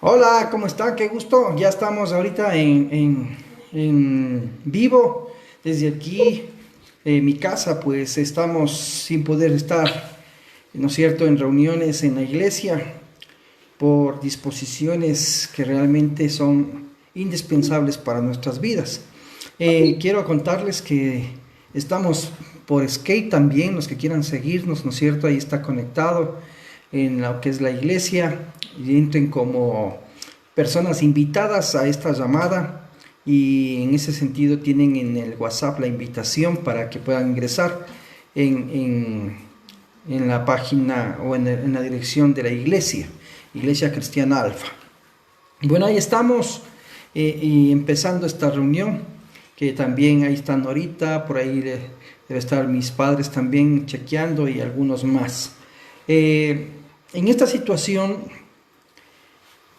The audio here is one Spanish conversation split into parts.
Hola, ¿cómo está? Qué gusto. Ya estamos ahorita en vivo desde aquí, mi casa, pues estamos sin poder estar, ¿no es cierto?, en reuniones en la iglesia por disposiciones que realmente son indispensables para nuestras vidas. Quiero contarles que estamos por Skate también, los que quieran seguirnos, ¿no es cierto? Ahí está conectado en lo que es la iglesia, y entren como personas invitadas a esta llamada, y en ese sentido tienen en el WhatsApp la invitación para que puedan ingresar en, en, en la página o en la dirección de la iglesia, Iglesia Cristiana Alfa. Bueno, ahí estamos, y empezando esta reunión, que también ahí están ahorita, por ahí debe estar mis padres también chequeando y algunos más. En esta situación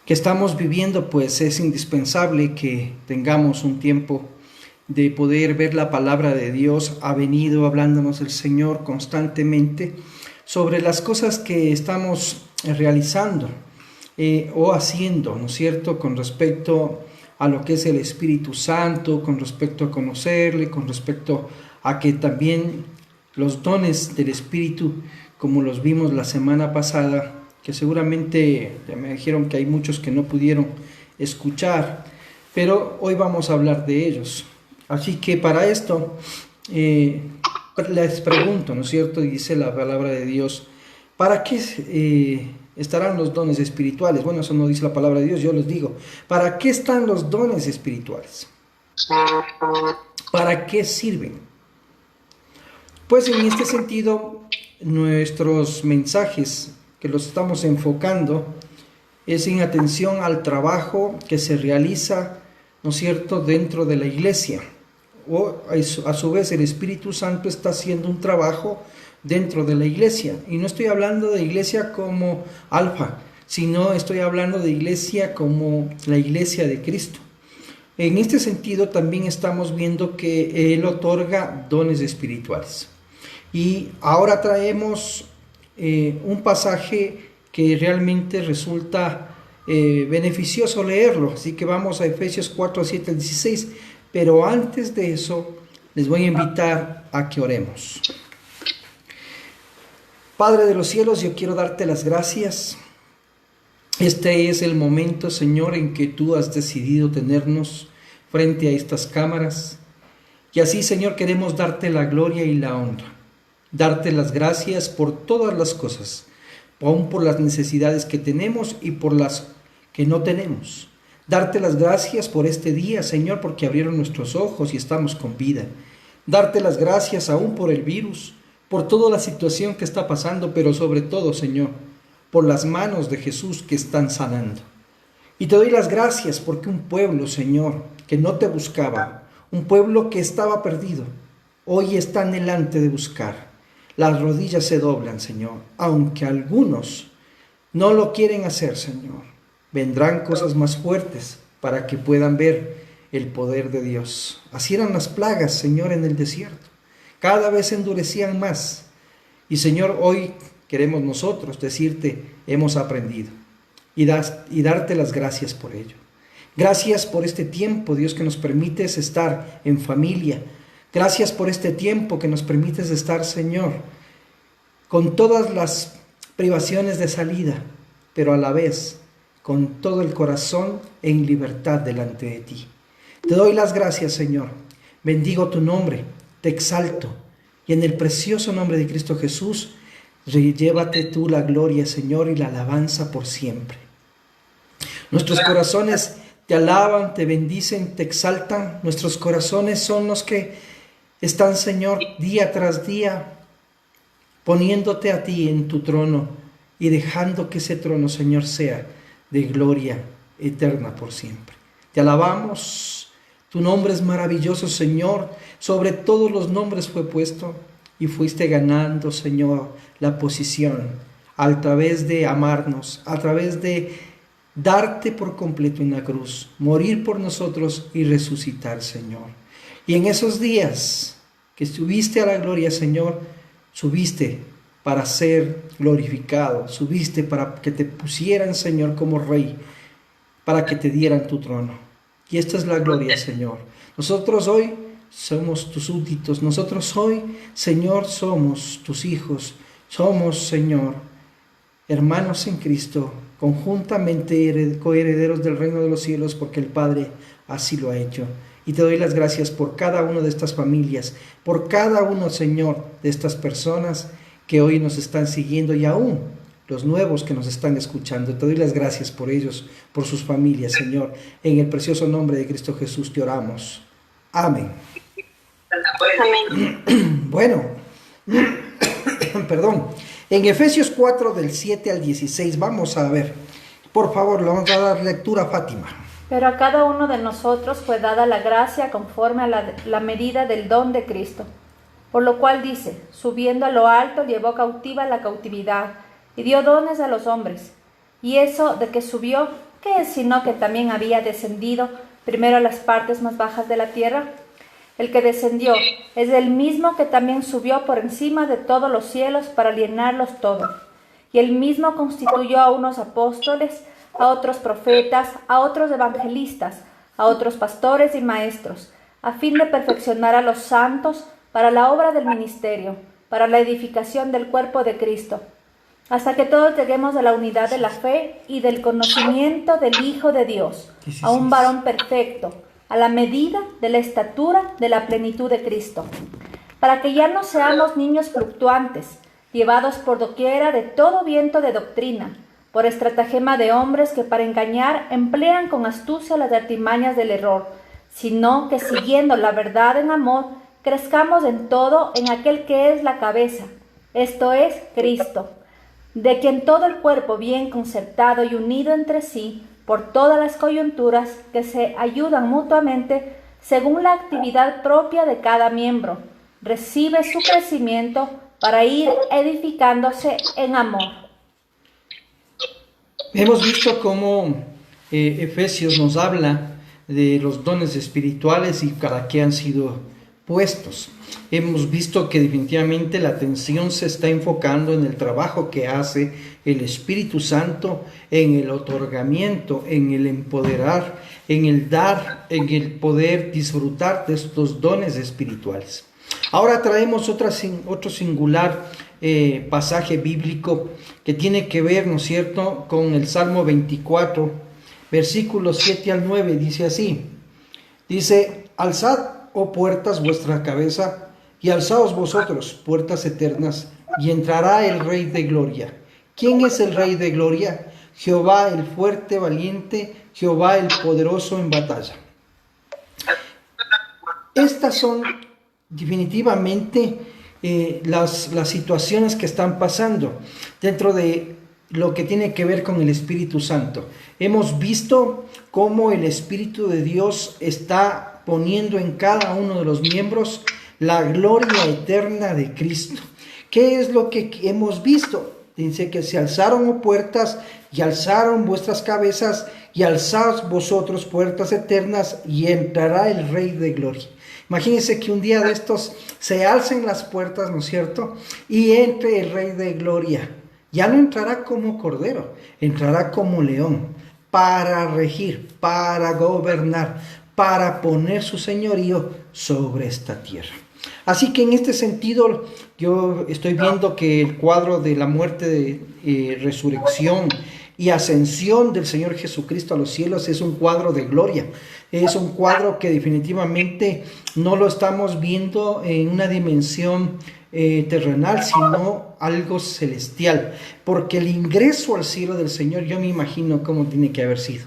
que estamos viviendo, pues es indispensable que tengamos un tiempo de poder ver la palabra de Dios. Ha venido hablándonos el Señor constantemente sobre las cosas que estamos realizando o haciendo, ¿no es cierto?, con respecto a lo que es el Espíritu Santo, con respecto a conocerle, con respecto a que también los dones del Espíritu, como los vimos la semana pasada, que seguramente ya me dijeron que hay muchos que no pudieron escuchar, pero hoy vamos a hablar de ellos. Así que para esto les pregunto, ¿no es cierto? Dice la palabra de Dios, ¿para qué estarán los dones espirituales? Bueno, eso no dice la palabra de Dios, yo les digo, ¿para qué están los dones espirituales? ¿Para qué sirven? Pues en este sentido, nuestros mensajes que los estamos enfocando es en atención al trabajo que se realiza, ¿no es cierto?, dentro de la iglesia. O a su vez el Espíritu Santo está haciendo un trabajo dentro de la iglesia. Y no estoy hablando de iglesia como Alfa, sino estoy hablando de iglesia como la iglesia de Cristo. En este sentido también estamos viendo que Él otorga dones espirituales. Y ahora traemos un pasaje que realmente resulta beneficioso leerlo. Así que vamos a Efesios 4, 7 al 16. Pero antes de eso, les voy a invitar a que oremos. Padre de los cielos, yo quiero darte las gracias. Este es el momento, Señor, en que tú has decidido tenernos frente a estas cámaras. Y así, Señor, queremos darte la gloria y la honra. Darte las gracias por todas las cosas, aún por las necesidades que tenemos y por las que no tenemos. Darte las gracias por este día, Señor, porque abrieron nuestros ojos y estamos con vida. Darte las gracias aún por el virus, por toda la situación que está pasando, pero sobre todo, Señor, por las manos de Jesús que están sanando. Y te doy las gracias porque un pueblo, Señor, que no te buscaba, un pueblo que estaba perdido, hoy está anhelante de buscar. Las rodillas se doblan, Señor, aunque algunos no lo quieren hacer, Señor. Vendrán cosas más fuertes para que puedan ver el poder de Dios. Así eran las plagas, Señor, en el desierto. Cada vez se endurecían más. Y, Señor, hoy queremos nosotros decirte, hemos aprendido. Y darte las gracias por ello. Gracias por este tiempo, Dios, que nos permites estar en familia. Gracias por este tiempo que nos permites estar, Señor, con todas las privaciones de salida, pero a la vez con todo el corazón en libertad delante de ti. Te doy las gracias, Señor. Bendigo tu nombre, te exalto. Y en el precioso nombre de Cristo Jesús, llévate tú la gloria, Señor, y la alabanza por siempre. Nuestros corazones te alaban, te bendicen, te exaltan. Nuestros corazones son los que están, Señor, día tras día, poniéndote a ti en tu trono y dejando que ese trono, Señor, sea de gloria eterna por siempre. Te alabamos, tu nombre es maravilloso, Señor, sobre todos los nombres fue puesto y fuiste ganando, Señor, la posición a través de amarnos, a través de darte por completo en la cruz, morir por nosotros y resucitar, Señor. Y en esos días que subiste a la gloria, Señor, subiste para ser glorificado, subiste para que te pusieran, Señor, como Rey. para que te dieran tu trono. Y esta es la gloria, Señor. Nosotros hoy somos tus súbditos. Nosotros hoy, Señor, somos tus hijos. Somos, Señor, hermanos en Cristo, conjuntamente coherederos del reino de los cielos, porque el Padre así lo ha hecho. Y te doy las gracias por cada una de estas familias, por cada uno, Señor, de estas personas que hoy nos están siguiendo y aún los nuevos que nos están escuchando. Te doy las gracias por ellos, por sus familias, Señor. En el precioso nombre de Cristo Jesús te oramos. Amén. Amén. Bueno, perdón. En Efesios 4, del 7 al 16, vamos a ver. Por favor, le vamos a dar lectura, Fátima. Pero a cada uno de nosotros fue dada la gracia conforme a la medida del don de Cristo. Por lo cual dice, subiendo a lo alto llevó cautiva la cautividad y dio dones a los hombres. Y eso de que subió, ¿qué es sino que también había descendido primero a las partes más bajas de la tierra? El que descendió es el mismo que también subió por encima de todos los cielos para llenarlos todos. Y él mismo constituyó a unos apóstoles, a otros profetas, a otros evangelistas, a otros pastores y maestros, a fin de perfeccionar a los santos para la obra del ministerio, para la edificación del cuerpo de Cristo, hasta que todos lleguemos a la unidad de la fe y del conocimiento del Hijo de Dios, a un varón perfecto, a la medida de la estatura de la plenitud de Cristo, para que ya no seamos niños fluctuantes, llevados por doquiera de todo viento de doctrina, por estratagema de hombres que para engañar emplean con astucia las artimañas del error, sino que siguiendo la verdad en amor, crezcamos en todo en aquel que es la cabeza, esto es, Cristo, de quien todo el cuerpo bien concertado y unido entre sí, por todas las coyunturas que se ayudan mutuamente, según la actividad propia de cada miembro, recibe su crecimiento para ir edificándose en amor. Hemos visto cómo Efesios nos habla de los dones espirituales y para qué han sido puestos. Hemos visto que definitivamente la atención se está enfocando en el trabajo que hace el Espíritu Santo, en el otorgamiento, en el empoderar, en el dar, en el poder disfrutar de estos dones espirituales. Ahora traemos otro singular pasaje bíblico que tiene que ver, ¿no es cierto?, con el Salmo 24, versículos 7 al 9, dice así, dice, alzad, oh puertas, vuestra cabeza, y alzaos vosotros, puertas eternas, y entrará el Rey de Gloria. ¿Quién es el Rey de Gloria? Jehová el fuerte, valiente, Jehová el poderoso en batalla. Estas son definitivamente las situaciones que están pasando dentro de lo que tiene que ver con el Espíritu Santo. Hemos visto cómo el Espíritu de Dios está poniendo en cada uno de los miembros la gloria eterna de Cristo. ¿Qué es lo que hemos visto? Dice que se alzaron puertas y alzaron vuestras cabezas y alzaos vosotros puertas eternas y entrará el Rey de Gloria. Imagínense que un día de estos se alcen las puertas, ¿no es cierto? Y entre el Rey de Gloria. Ya no entrará como cordero, entrará como león para regir, para gobernar, para poner su señorío sobre esta tierra. Así que en este sentido yo estoy viendo que el cuadro de la muerte, resurrección y ascensión del Señor Jesucristo a los cielos es un cuadro de gloria. Es un cuadro que definitivamente no lo estamos viendo en una dimensión terrenal, sino algo celestial. Porque el ingreso al cielo del Señor, yo me imagino cómo tiene que haber sido.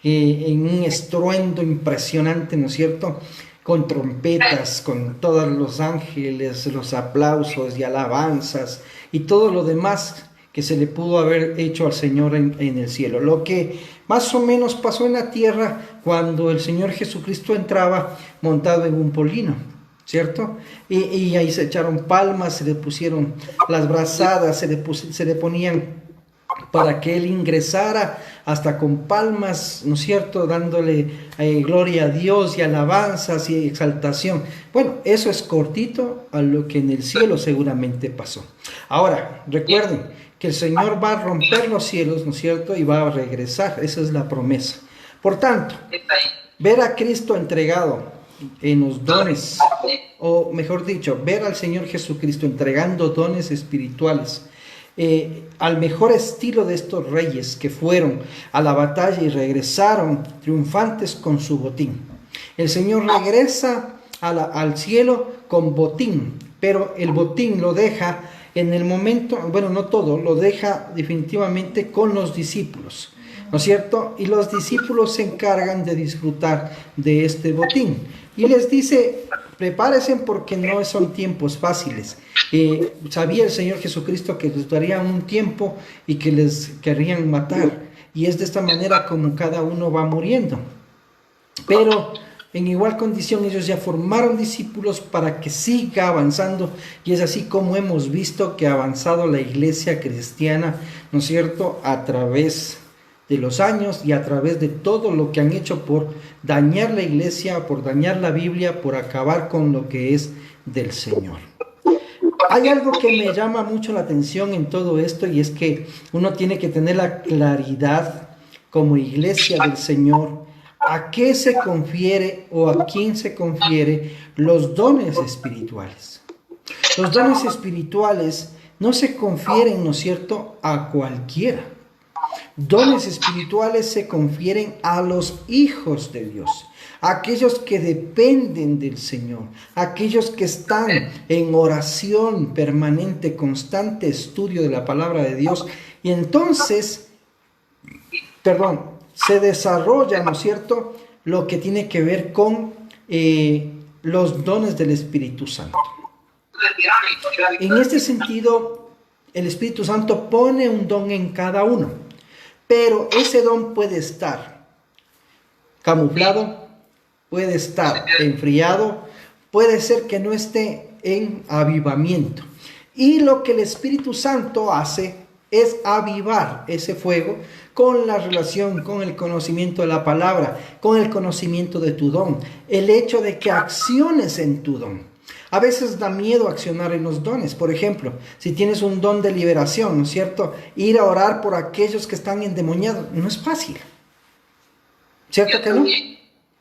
En un estruendo impresionante, ¿no es cierto?, con trompetas, con todos los ángeles, los aplausos y alabanzas y todo lo demás que se le pudo haber hecho al Señor en el cielo. Lo que más o menos pasó en la tierra cuando el Señor Jesucristo entraba montado en un polino, ¿cierto? Y ahí se echaron palmas, se le pusieron las brazadas, se le ponían para que Él ingresara hasta con palmas, ¿no es cierto?, dándole gloria a Dios y alabanzas y exaltación. Bueno, eso es cortito a lo que en el cielo seguramente pasó. Ahora, recuerden que el Señor va a romper los cielos, ¿no es cierto?, y va a regresar. Esa es la promesa. Por tanto, ver a Cristo entregado en los dones, o mejor dicho, ver al Señor Jesucristo entregando dones espirituales, al mejor estilo de estos reyes que fueron a la batalla y regresaron triunfantes con su botín. El Señor regresa al cielo con botín, pero el botín lo deja en el momento, bueno, no todo, lo deja definitivamente con los discípulos, ¿no es cierto? Y los discípulos se encargan de disfrutar de este botín. Y les dice, prepárense porque no son tiempos fáciles. Sabía el Señor Jesucristo que les daría un tiempo y que les querrían matar. Y es de esta manera como cada uno va muriendo. Pero en igual condición ellos ya formaron discípulos para que siga avanzando, y es así como hemos visto que ha avanzado la iglesia cristiana, ¿no es cierto?, a través de los años y a través de todo lo que han hecho por dañar la iglesia, por dañar la Biblia, por acabar con lo que es del Señor. Hay algo que me llama mucho la atención en todo esto, y es que uno tiene que tener la claridad como iglesia del Señor a qué se confiere o a quién se confiere los dones espirituales. Los dones espirituales no se confieren, ¿no es cierto?, a cualquiera. Dones espirituales se confieren a los hijos de Dios, a aquellos que dependen del Señor, a aquellos que están en oración permanente, constante estudio de la palabra de Dios, y entonces, se desarrolla, ¿no es cierto?, lo que tiene que ver con los dones del Espíritu Santo. En este sentido, el Espíritu Santo pone un don en cada uno, pero ese don puede estar camuflado, puede estar enfriado, puede ser que no esté en avivamiento. Y lo que el Espíritu Santo hace es avivar ese fuego con la relación, con el conocimiento de la palabra, con el conocimiento de tu don, el hecho de que acciones en tu don. A veces da miedo accionar en los dones. Por ejemplo, si tienes un don de liberación, ¿no es cierto?, ir a orar por aquellos que están endemoniados, no es fácil. ¿Cierto que no?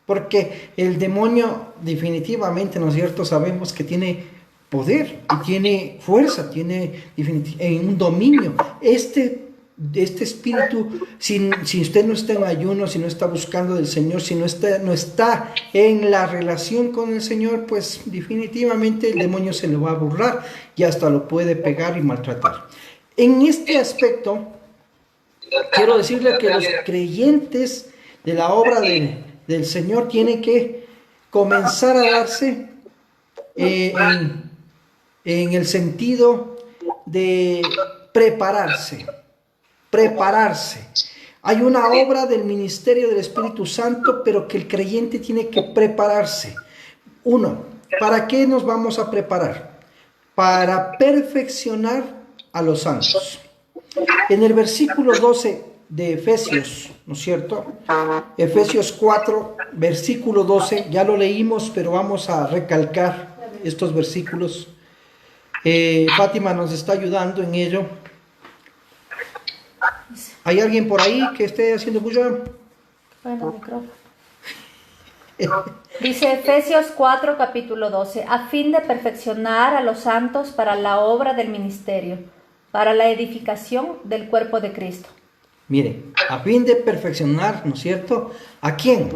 Porque el demonio definitivamente, ¿no es cierto?, sabemos que tiene poder y tiene fuerza, tiene un dominio. Este espíritu, si usted no está en ayuno, si no está buscando del Señor, si no está en la relación con el Señor, pues definitivamente el demonio se le va a burlar y hasta lo puede pegar y maltratar. En este aspecto, quiero decirle que los creyentes de la obra del Señor tienen que comenzar a darse en el sentido de prepararse. Hay una obra del ministerio del Espíritu Santo, pero que el creyente tiene que prepararse. Uno, ¿para qué nos vamos a preparar? Para perfeccionar a los santos. En el versículo 12 de Efesios, ¿no es cierto?, Efesios 4, versículo 12, ya lo leímos, pero vamos a recalcar estos versículos. Fátima nos está ayudando en ello. ¿Hay alguien por ahí que esté haciendo bulla? Bueno, micrófono. Dice Efesios 4, capítulo 12, a fin de perfeccionar a los santos para la obra del ministerio, para la edificación del cuerpo de Cristo. Mire, a fin de perfeccionar, ¿no es cierto?, ¿a quién?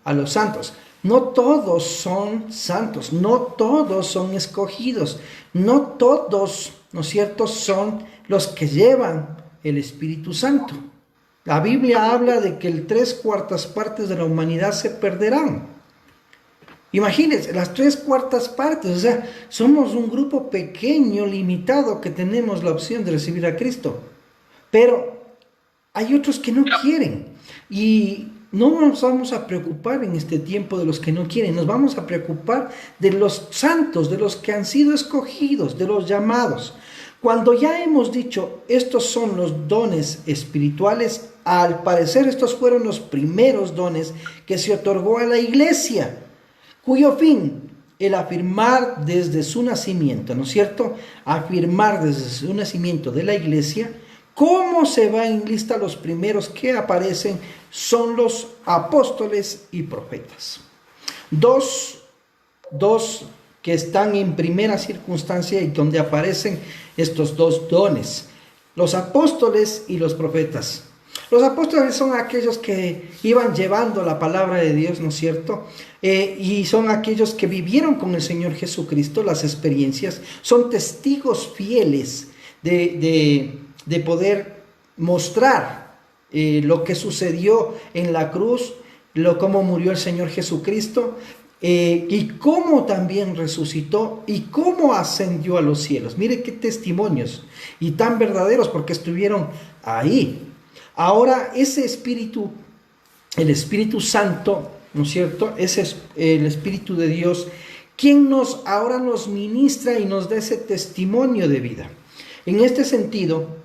A los santos. No todos son santos, no todos son escogidos, no todos, ¿no es cierto?, son los que llevan el Espíritu Santo. La Biblia habla de que 3/4 partes de la humanidad se perderán. Imagínense, las 3/4 partes, o sea, somos un grupo pequeño, limitado, que tenemos la opción de recibir a Cristo. Pero hay otros que no quieren, y no nos vamos a preocupar en este tiempo de los que no quieren, nos vamos a preocupar de los santos, de los que han sido escogidos, de los llamados. Cuando ya hemos dicho, estos son los dones espirituales, al parecer estos fueron los primeros dones que se otorgó a la iglesia, cuyo fin, el afirmar desde su nacimiento, ¿no es cierto?, afirmar desde su nacimiento de la iglesia, ¿Cómo se va en lista? Los primeros que aparecen son los apóstoles y profetas. Dos que están en primera circunstancia y donde aparecen estos dos dones, los apóstoles y los profetas. Los apóstoles son aquellos que iban llevando la palabra de Dios, ¿no es cierto? Y son aquellos que vivieron con el Señor Jesucristo las experiencias, son testigos fieles de poder mostrar lo que sucedió en la cruz, cómo murió el Señor Jesucristo, y cómo también resucitó y cómo ascendió a los cielos. Mire qué testimonios y tan verdaderos, porque estuvieron ahí. Ahora ese Espíritu, el Espíritu Santo, ¿no es cierto? Ese es el Espíritu de Dios, quien ahora nos ministra y nos da ese testimonio de vida. En este sentido,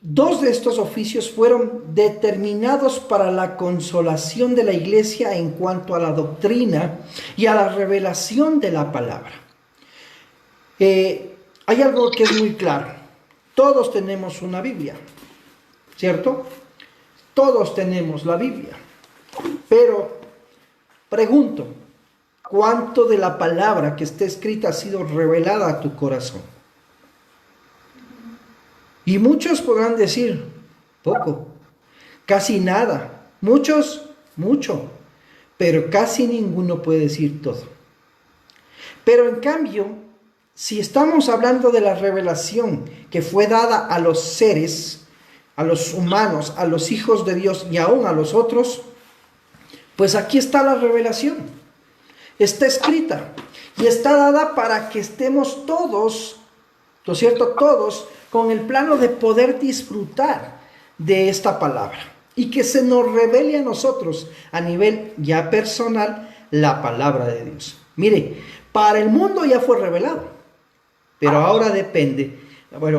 dos de estos oficios fueron determinados para la consolación de la iglesia en cuanto a la doctrina y a la revelación de la palabra. Hay algo que es muy claro. Todos tenemos una Biblia, ¿cierto? Todos tenemos la Biblia. Pero pregunto, ¿cuánto de la palabra que está escrita ha sido revelada a tu corazón? Y muchos podrán decir, poco, casi nada. Muchos, mucho. Pero casi ninguno puede decir todo. Pero en cambio, si estamos hablando de la revelación que fue dada a los seres, a los humanos, a los hijos de Dios y aún a los otros, pues aquí está la revelación. Está escrita y está dada para que estemos todos, ¿no es cierto? Todos con el plano de poder disfrutar de esta palabra y que se nos revele a nosotros a nivel ya personal la palabra de Dios. Mire, para el mundo ya fue revelado, pero ahora depende,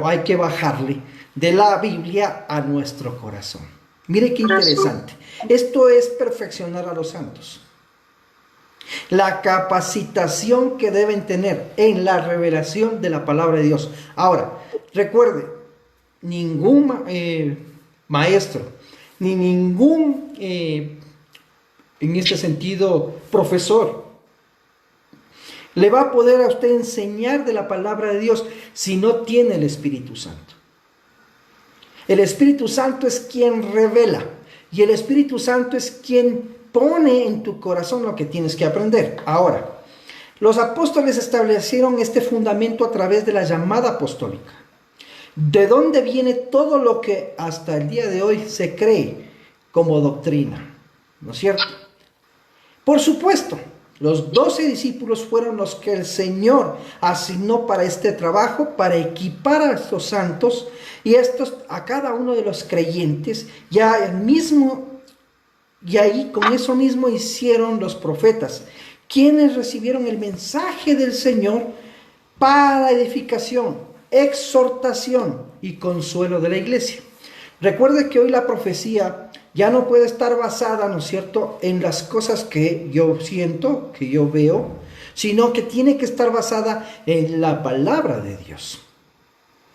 hay que bajarle de la Biblia a nuestro corazón. Mire qué interesante. Esto es perfeccionar a los santos. La capacitación que deben tener en la revelación de la palabra de Dios. Ahora, recuerde, ningún maestro, ni ningún, en este sentido, profesor, le va a poder a usted enseñar de la palabra de Dios si no tiene el Espíritu Santo. El Espíritu Santo es quien revela y el Espíritu Santo es quien pone en tu corazón lo que tienes que aprender. Ahora, los apóstoles establecieron este fundamento a través de la llamada apostólica, de donde viene todo lo que hasta el día de hoy se cree como doctrina, ¿no es cierto? Por supuesto, los 12 discípulos fueron los que el Señor asignó para este trabajo, para equipar a estos santos y a cada uno de los creyentes, y ahí con eso mismo hicieron los profetas, quienes recibieron el mensaje del Señor para edificación, exhortación y consuelo de la iglesia. Recuerde que hoy la profecía ya no puede estar basada, ¿no es cierto?, en las cosas que yo siento, que yo veo, sino que tiene que estar basada en la palabra de Dios.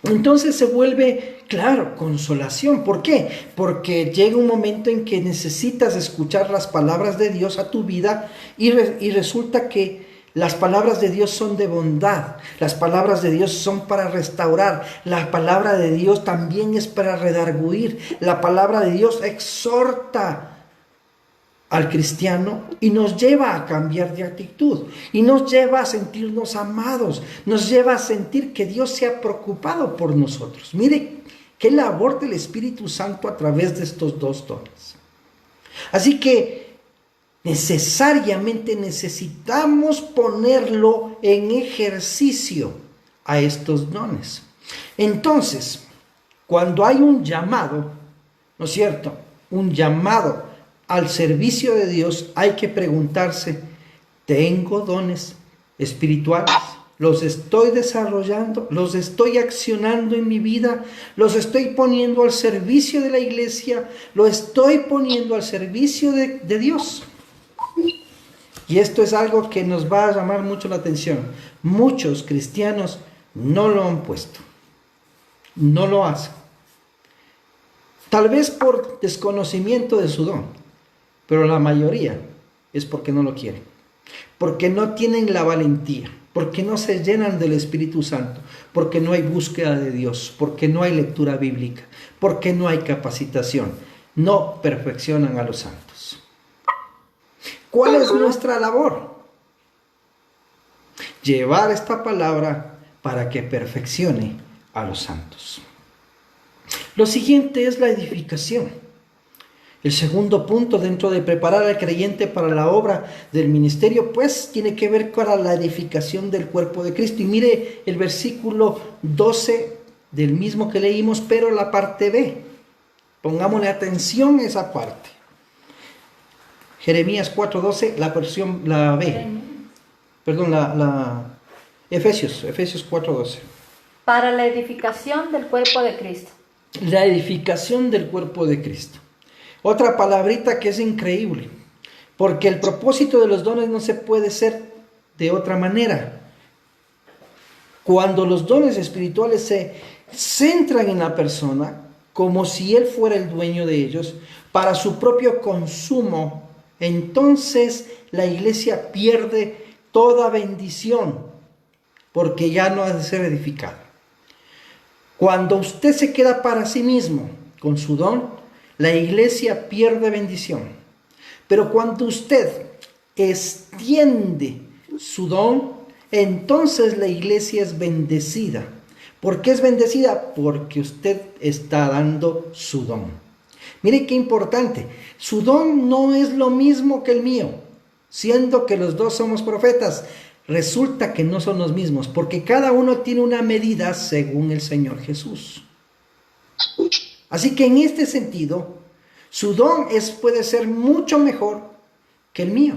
Entonces se vuelve, claro, consolación. ¿Por qué? Porque llega un momento en que necesitas escuchar las palabras de Dios a tu vida y resulta que las palabras de Dios son de bondad, las palabras de Dios son para restaurar, la palabra de Dios también es para redarguir, la palabra de Dios exhorta al cristiano y nos lleva a cambiar de actitud y nos lleva a sentirnos amados, nos lleva a sentir que Dios se ha preocupado por nosotros. Mire qué labor del Espíritu Santo a través de estos dos dones. Así que necesariamente necesitamos ponerlo en ejercicio a estos dones. Entonces, cuando hay un llamado, ¿no es cierto?, un llamado al servicio de Dios, hay que preguntarse, ¿tengo dones espirituales? ¿Los estoy desarrollando? ¿Los estoy accionando en mi vida? ¿Los estoy poniendo al servicio de la iglesia? ¿Lo estoy poniendo al servicio de Dios? Y esto es algo que nos va a llamar mucho la atención. Muchos cristianos no lo han puesto. no lo hacen. Tal vez por desconocimiento de su don, pero la mayoría es porque no lo quieren, porque no tienen la valentía, porque no se llenan del Espíritu Santo, porque no hay búsqueda de Dios, porque no hay lectura bíblica, porque no hay capacitación, no perfeccionan a los santos. ¿Cuál es nuestra labor? Llevar esta palabra para que perfeccione a los santos. Lo siguiente es la edificación. El segundo punto dentro de preparar al creyente para la obra del ministerio, pues tiene que ver con la edificación del cuerpo de Cristo. Y mire el versículo 12 del mismo que leímos, pero la parte B. Pongámosle atención a esa parte. Jeremías 4:12, la versión, la B. Perdón, Efesios 4:12. Para la edificación del cuerpo de Cristo. La edificación del cuerpo de Cristo. Otra palabrita que es increíble, porque el propósito de los dones no se puede ser de otra manera. Cuando los dones espirituales se centran en la persona, como si él fuera el dueño de ellos, para su propio consumo, entonces la iglesia pierde toda bendición, porque ya no ha de ser edificada. Cuando usted se queda para sí mismo con su don, la iglesia pierde bendición. Pero cuando usted extiende su don, entonces la iglesia es bendecida. ¿Por qué es bendecida? Porque usted está dando su don. Mire qué importante. Su don no es lo mismo que el mío, siendo que los dos somos profetas. Resulta que no son los mismos, porque cada uno tiene una medida según el Señor Jesús. Así que en este sentido, su don puede ser mucho mejor que el mío,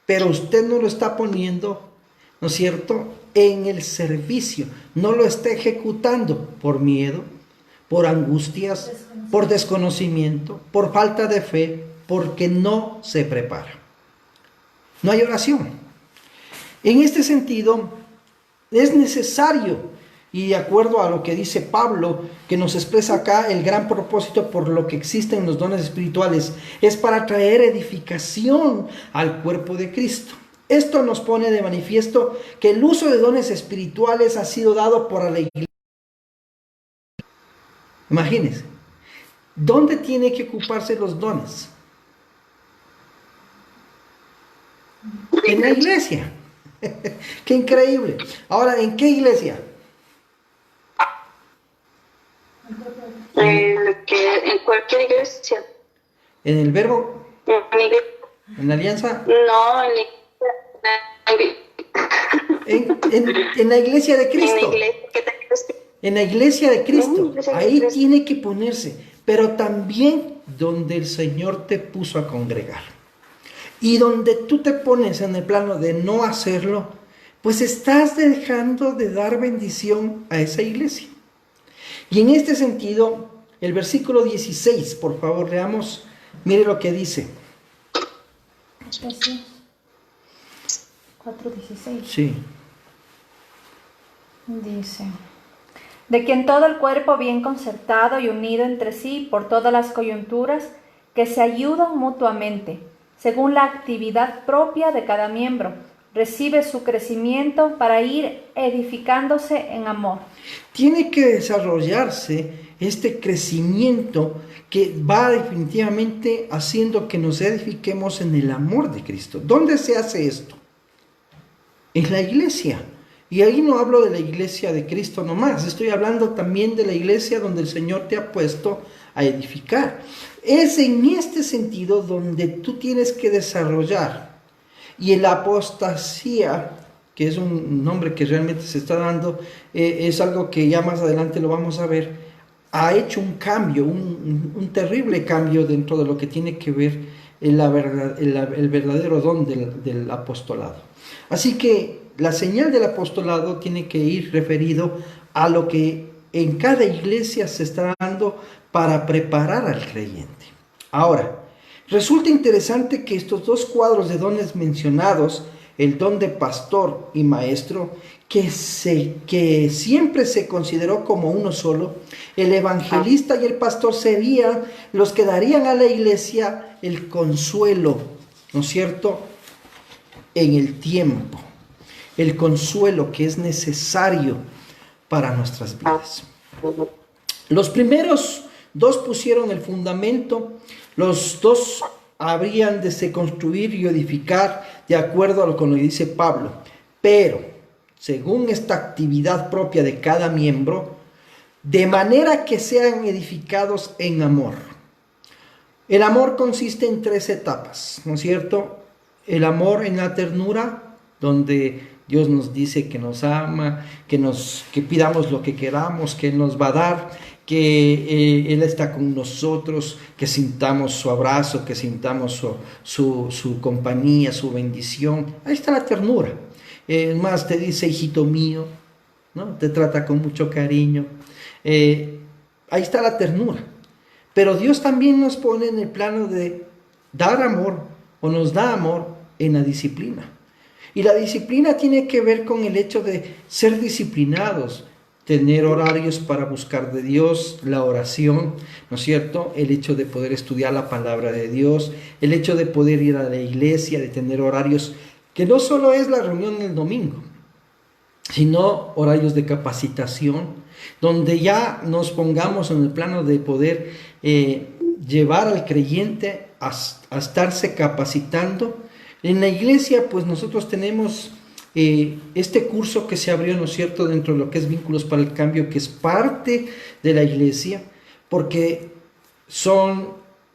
pero usted no lo está poniendo, ¿no es cierto?, en el servicio, no lo está ejecutando por miedo, por angustias, por desconocimiento, por falta de fe, porque no se prepara. No hay oración. En este sentido, es necesario, y de acuerdo a lo que dice Pablo, que nos expresa acá, el gran propósito por lo que existen los dones espirituales es para traer edificación al cuerpo de Cristo. Esto nos pone de manifiesto que el uso de dones espirituales ha sido dado por la iglesia. Imagínense, ¿dónde tiene que ocuparse los dones? En la iglesia. ¡Qué increíble! Ahora, ¿en qué iglesia? En cualquier iglesia. ¿En el Verbo? ¿En la Alianza? No, en la iglesia de Cristo. En la iglesia de Cristo. Ahí tiene que ponerse. Pero también donde el Señor te puso a congregar. Y donde tú te pones en el plano de no hacerlo, pues estás dejando de dar bendición a esa iglesia. Y en este sentido, el versículo 16, por favor, leamos, mire lo que dice. 4:16. Sí. Dice: de quien todo el cuerpo bien concertado y unido entre sí por todas las coyunturas, que se ayudan mutuamente, según la actividad propia de cada miembro, recibe su crecimiento para ir edificándose en amor. Tiene que desarrollarse este crecimiento que va definitivamente haciendo que nos edifiquemos en el amor de Cristo. ¿Dónde se hace esto? En la iglesia. Y ahí no hablo de la iglesia de Cristo nomás, estoy hablando también de la iglesia donde el Señor te ha puesto a edificar. Es en este sentido donde tú tienes que desarrollar. Y la apostasía, que es un nombre que realmente se está dando, es algo que ya más adelante lo vamos a ver, ha hecho un cambio, un terrible cambio dentro de lo que tiene que ver el verdadero don del apostolado. Así que la señal del apostolado tiene que ir referido a lo que en cada iglesia se está dando para preparar al creyente. Ahora, resulta interesante que estos dos cuadros de dones mencionados, el don de pastor y maestro, que siempre se consideró como uno solo, el evangelista y el pastor serían los que darían a la iglesia el consuelo, ¿no es cierto?, en el tiempo, el consuelo que es necesario para nuestras vidas. Los primeros dos pusieron el fundamento, los dos habrían de se construir y edificar de acuerdo a lo que nos dice Pablo, pero según esta actividad propia de cada miembro, de manera que sean edificados en amor. El amor consiste en 3 etapas, ¿no es cierto? El amor en la ternura, donde Dios nos dice que nos ama, que pidamos lo que queramos, que Él nos va a dar, que Él está con nosotros, que sintamos su abrazo, que sintamos su compañía, su bendición. Ahí está la ternura. Más te dice, hijito mío, ¿no? Te trata con mucho cariño. Ahí está la ternura. Pero Dios también nos pone en el plano de dar amor, o nos da amor en la disciplina. Y la disciplina tiene que ver con el hecho de ser disciplinados, tener horarios para buscar de Dios, la oración, ¿no es cierto? El hecho de poder estudiar la palabra de Dios, el hecho de poder ir a la iglesia, de tener horarios, que no solo es la reunión del domingo, sino horarios de capacitación, donde ya nos pongamos en el plano de poder llevar al creyente a estarse capacitando. En la iglesia, pues nosotros tenemos este curso que se abrió, ¿no es cierto?, dentro de lo que es Vínculos para el Cambio, que es parte de la iglesia, porque son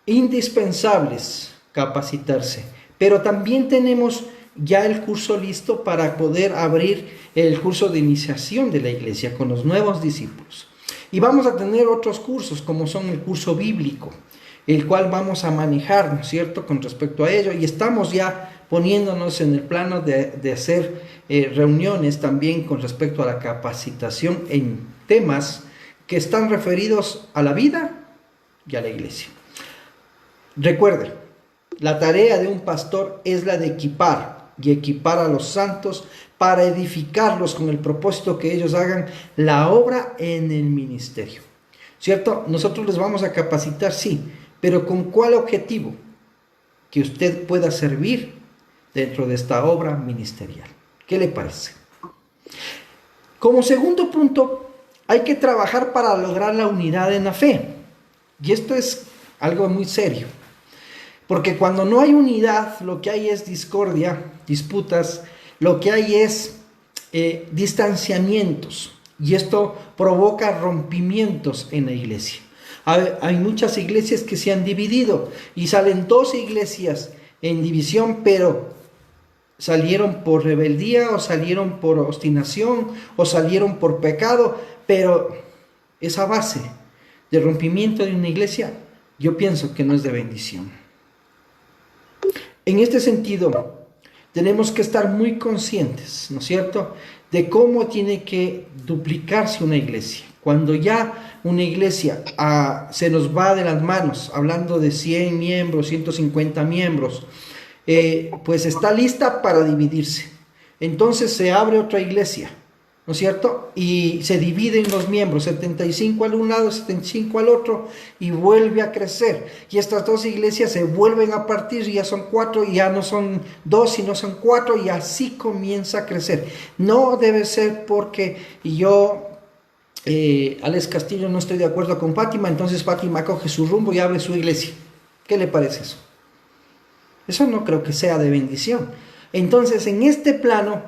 indispensables capacitarse. Pero también tenemos ya el curso listo para poder abrir el curso de iniciación de la iglesia con los nuevos discípulos. Y vamos a tener otros cursos, como son el curso bíblico, el cual vamos a manejar, ¿no es cierto?, con respecto a ello. Y estamos ya poniéndonos en el plano de hacer reuniones también con respecto a la capacitación en temas que están referidos a la vida y a la iglesia. Recuerden, la tarea de un pastor es la de equipar a los santos para edificarlos con el propósito que ellos hagan la obra en el ministerio. ¿Cierto? Nosotros les vamos a capacitar, sí, pero ¿con cuál objetivo? Que usted pueda servir dentro de esta obra ministerial. ¿Qué le parece? Como segundo punto, hay que trabajar para lograr la unidad en la fe. Y esto es algo muy serio. Porque cuando no hay unidad, lo que hay es discordia, disputas, lo que hay es distanciamientos. Y esto provoca rompimientos en la iglesia. Hay muchas iglesias que se han dividido y salen 2 iglesias en división, pero salieron por rebeldía o salieron por obstinación o salieron por pecado, pero esa base de rompimiento de una iglesia, yo pienso que no es de bendición. En este sentido, tenemos que estar muy conscientes, ¿no es cierto?, de cómo tiene que duplicarse una iglesia. Cuando ya una iglesia se nos va de las manos, hablando de 100 miembros, 150 miembros, pues está lista para dividirse. Entonces se abre otra iglesia, ¿no es cierto? Y se dividen los miembros, 75 al un lado, 75 al otro, y vuelve a crecer. Y estas 2 iglesias se vuelven a partir, y ya son 4, y ya no son 2, sino son 4, y así comienza a crecer. No debe ser porque yo, Alex Castillo, no estoy de acuerdo con Fátima, entonces Fátima coge su rumbo y abre su iglesia. ¿Qué le parece eso? Eso no creo que sea de bendición. Entonces, en este plano,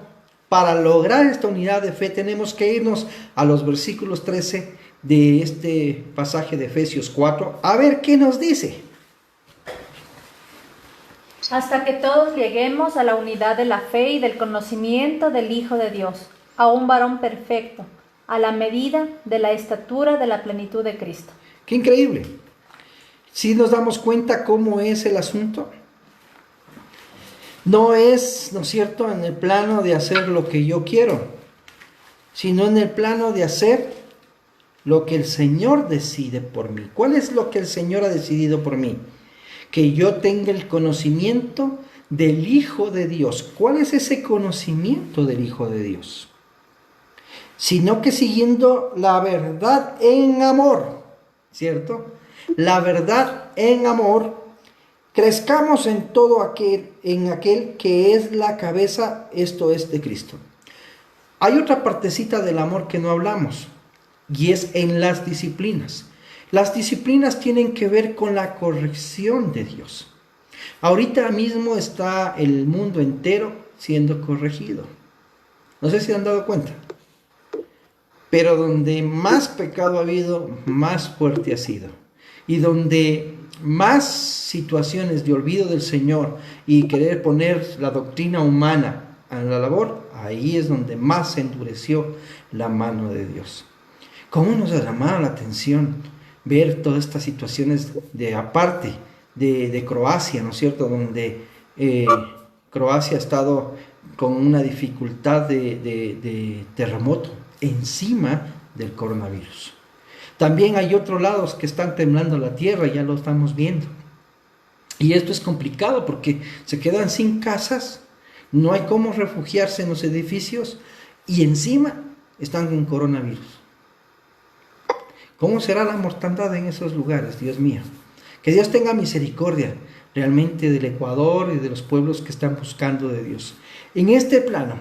para lograr esta unidad de fe, tenemos que irnos a los versículos 13 de este pasaje de Efesios 4, a ver qué nos dice. Hasta que todos lleguemos a la unidad de la fe y del conocimiento del Hijo de Dios, a un varón perfecto, a la medida de la estatura de la plenitud de Cristo. ¡Qué increíble! ¿Sí nos damos cuenta cómo es el asunto? No es, ¿no es cierto?, en el plano de hacer lo que yo quiero, sino en el plano de hacer lo que el Señor decide por mí. ¿Cuál es lo que el Señor ha decidido por mí? Que yo tenga el conocimiento del Hijo de Dios. ¿Cuál es ese conocimiento del Hijo de Dios? sino que siguiendo la verdad en amor, ¿cierto? La verdad en amor, crezcamos en todo en aquel que es la cabeza, esto es de Cristo. Hay otra partecita del amor que no hablamos, y es en las disciplinas. Las disciplinas tienen que ver con la corrección de Dios. Ahorita mismo está el mundo entero siendo corregido. No sé si han dado cuenta. Pero donde más pecado ha habido, más fuerte ha sido. Y donde más situaciones de olvido del Señor y querer poner la doctrina humana a la labor, ahí es donde más se endureció la mano de Dios. ¿Cómo nos ha llamado la atención ver todas estas situaciones aparte de Croacia, ¿no es cierto? Donde Croacia ha estado con una dificultad de terremoto encima del coronavirus. También hay otros lados que están temblando la tierra, ya lo estamos viendo. Y esto es complicado porque se quedan sin casas, no hay cómo refugiarse en los edificios y encima están con coronavirus. ¿Cómo será la mortandad en esos lugares, Dios mío? Que Dios tenga misericordia realmente del Ecuador y de los pueblos que están buscando de Dios. En este plano,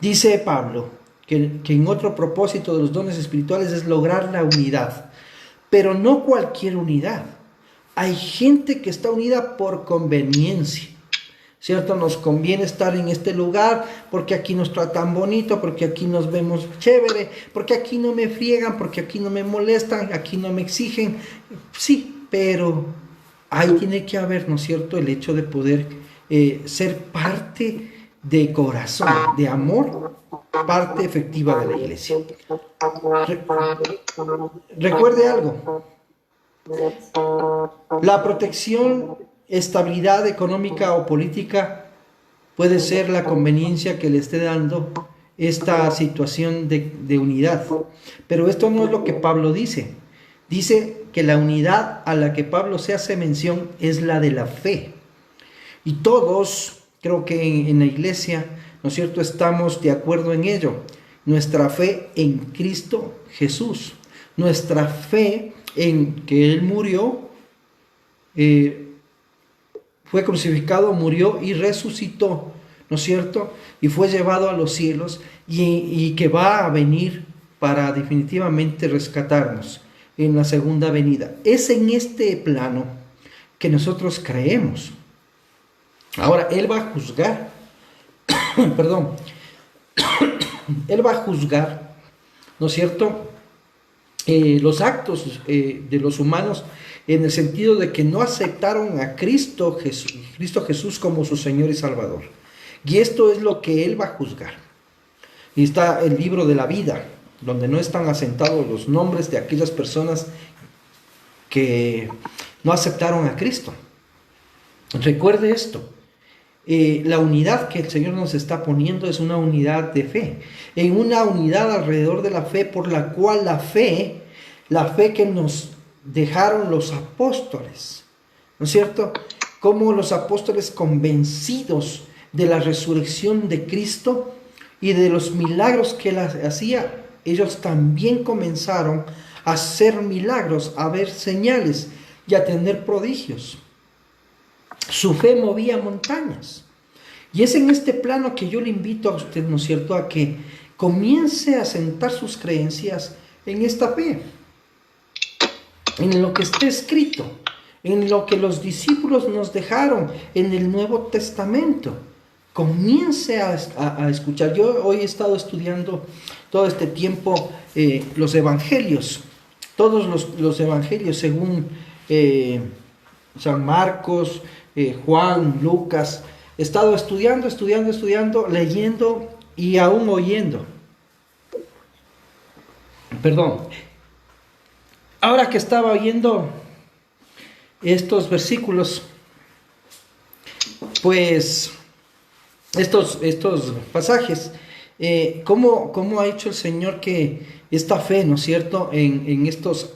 dice Pablo, que en otro propósito de los dones espirituales es lograr la unidad, pero no cualquier unidad. Hay gente que está unida por conveniencia, ¿cierto? Nos conviene estar en este lugar porque aquí nos tratan bonito, porque aquí nos vemos chévere, porque aquí no me friegan, porque aquí no me molestan, aquí no me exigen. Sí, pero ahí tiene que haber, ¿no es cierto?, el hecho de poder ser parte de corazón, de amor, parte efectiva de la iglesia. Recuerde algo, la protección, estabilidad económica o política puede ser la conveniencia que le esté dando esta situación de unidad, pero esto no es lo que Pablo dice. Dice que la unidad a la que Pablo se hace mención es la de la fe, y todos, creo que en la iglesia, ¿no es cierto?, estamos de acuerdo en ello. Nuestra fe en Cristo Jesús, nuestra fe en que Él murió, fue crucificado, murió y resucitó, ¿no es cierto?, y fue llevado a los cielos y que va a venir para definitivamente rescatarnos en la segunda venida. Es en este plano que nosotros creemos. Ahora, Él va a juzgar, perdón, Él va a juzgar, ¿no es cierto?, los actos de los humanos en el sentido de que no aceptaron a Cristo Jesús como su Señor y Salvador. Y esto es lo que Él va a juzgar. Y está el libro de la vida, donde no están asentados los nombres de aquellas personas que no aceptaron a Cristo. Recuerde esto. La unidad que el Señor nos está poniendo es una unidad de fe, en una unidad alrededor de la fe, por la cual la fe que nos dejaron los apóstoles, ¿no es cierto?, como los apóstoles, convencidos de la resurrección de Cristo y de los milagros que Él hacía, ellos también comenzaron a hacer milagros, a ver señales y a tener prodigios. Su fe movía montañas. Y es en este plano que yo le invito a usted, ¿no es cierto?, a que comience a sentar sus creencias en esta fe, en lo que está escrito, en lo que los discípulos nos dejaron en el Nuevo Testamento. Comience a escuchar. Yo hoy he estado estudiando todo este tiempo los evangelios, todos los evangelios según San Marcos, Juan, Lucas. He estado estudiando, leyendo y aún oyendo. Perdón. Ahora que estaba oyendo estos versículos, pues estos pasajes, ¿cómo ha hecho el Señor que esta fe, ¿no es cierto?, en estos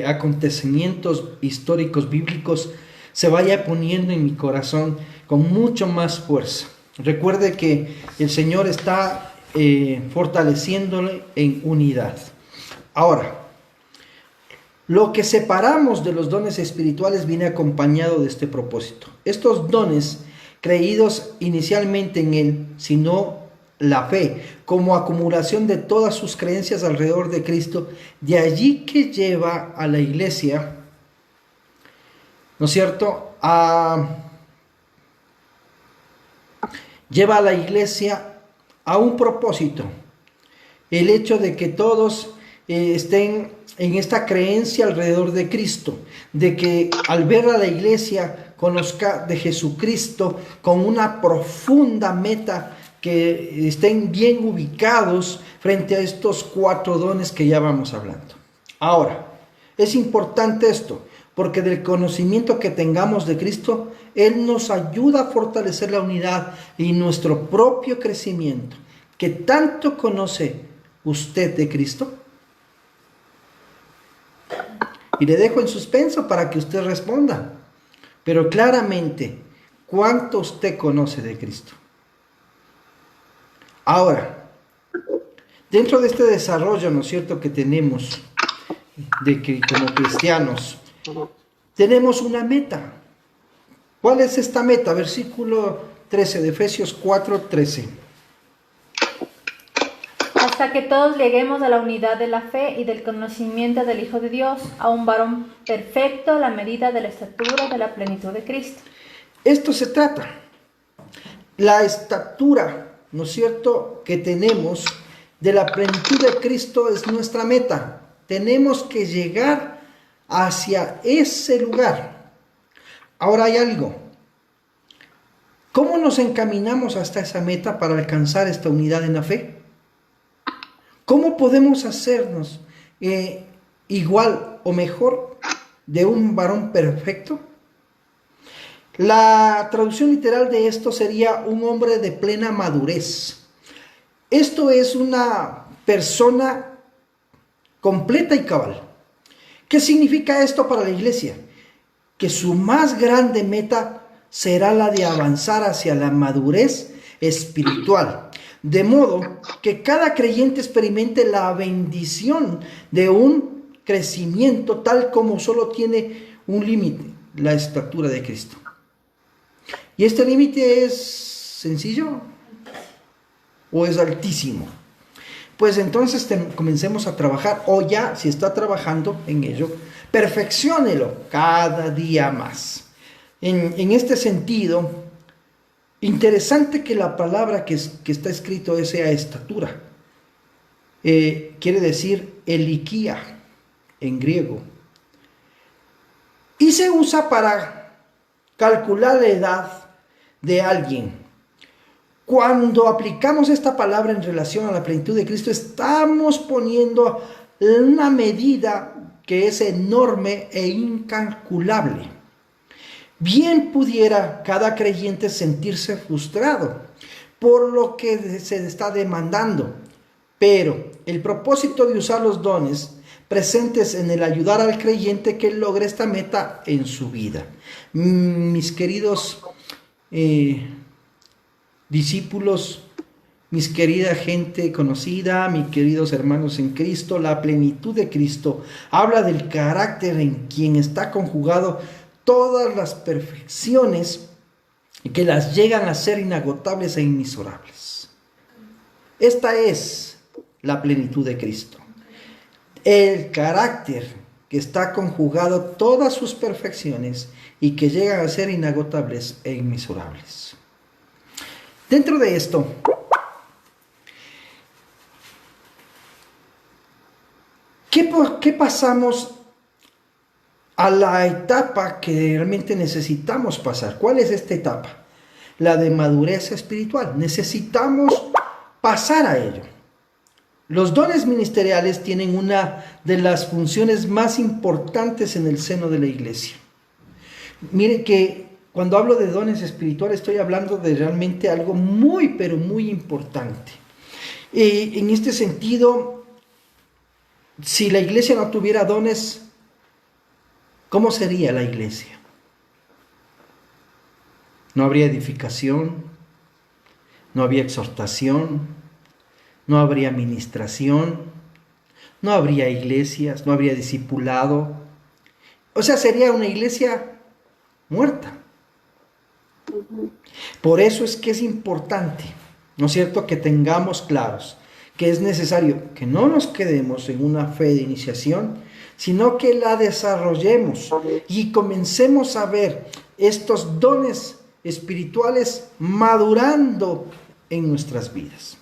acontecimientos históricos bíblicos se vaya poniendo en mi corazón con mucho más fuerza? Recuerde que el Señor está fortaleciéndole en unidad. Ahora, lo que separamos de los dones espirituales viene acompañado de este propósito. Estos dones, creídos inicialmente en Él, sino la fe, como acumulación de todas sus creencias alrededor de Cristo, de allí que lleva a la iglesia, ¿no es cierto?, lleva a la iglesia a un propósito. El hecho de que todos estén en esta creencia alrededor de Cristo, de que al ver a la iglesia conozca de Jesucristo con una profunda meta, que estén bien ubicados frente a estos 4 dones que ya vamos hablando. Ahora, es importante esto, porque del conocimiento que tengamos de Cristo, Él nos ayuda a fortalecer la unidad y nuestro propio crecimiento. ¿Qué tanto conoce usted de Cristo? Y le dejo en suspenso para que usted responda. Pero claramente, ¿cuánto usted conoce de Cristo? Ahora, dentro de este desarrollo, ¿no es cierto?, que tenemos de que como cristianos, tenemos una meta. ¿Cuál es esta meta? Versículo 13 de Efesios 4:13. Hasta que todos lleguemos a la unidad de la fe y del conocimiento del Hijo de Dios, a un varón perfecto a la medida de la estatura de la plenitud de Cristo. Esto se trata. La estatura, ¿no es cierto?, que tenemos de la plenitud de Cristo es nuestra meta. Tenemos que llegar hacia ese lugar. Ahora hay algo. ¿Cómo nos encaminamos hasta esa meta para alcanzar esta unidad en la fe? ¿Cómo podemos hacernos igual o mejor de un varón perfecto? La traducción literal de esto sería un hombre de plena madurez. Esto es una persona completa y cabal. ¿Qué significa esto para la iglesia? Que su más grande meta será la de avanzar hacia la madurez espiritual, de modo que cada creyente experimente la bendición de un crecimiento tal como solo tiene un límite, la estatura de Cristo. ¿Y este límite es sencillo o es altísimo? Pues entonces comencemos a trabajar, o ya si está trabajando en ello, perfecciónelo cada día más. En este sentido, interesante que la palabra que está escrito sea estatura. Quiere decir elikia en griego. Y se usa para calcular la edad de alguien. Cuando aplicamos esta palabra en relación a la plenitud de Cristo, estamos poniendo una medida que es enorme e incalculable. Bien pudiera cada creyente sentirse frustrado por lo que se está demandando, pero el propósito de usar los dones presentes en el ayudar al creyente que logre esta meta en su vida. Mis queridos discípulos, mis querida gente conocida, mis queridos hermanos en Cristo, la plenitud de Cristo habla del carácter en quien está conjugado todas las perfecciones que las llegan a ser inagotables e inmisurables. Esta es la plenitud de Cristo. El carácter que está conjugado todas sus perfecciones y que llegan a ser inagotables e inmisurables. Dentro de esto, ¿qué pasamos a la etapa que realmente necesitamos pasar? ¿Cuál es esta etapa? La de madurez espiritual. Necesitamos pasar a ello. Los dones ministeriales tienen una de las funciones más importantes en el seno de la iglesia. Mire que cuando hablo de dones espirituales estoy hablando de realmente algo muy, pero muy importante. En este sentido, si la iglesia no tuviera dones, ¿cómo sería la iglesia? No habría edificación, no habría exhortación, no habría administración, no habría iglesias, no habría discipulado. O sea, sería una iglesia muerta. Por eso es que es importante, ¿no es cierto?, que tengamos claros que es necesario que no nos quedemos en una fe de iniciación, sino que la desarrollemos y comencemos a ver estos dones espirituales madurando en nuestras vidas.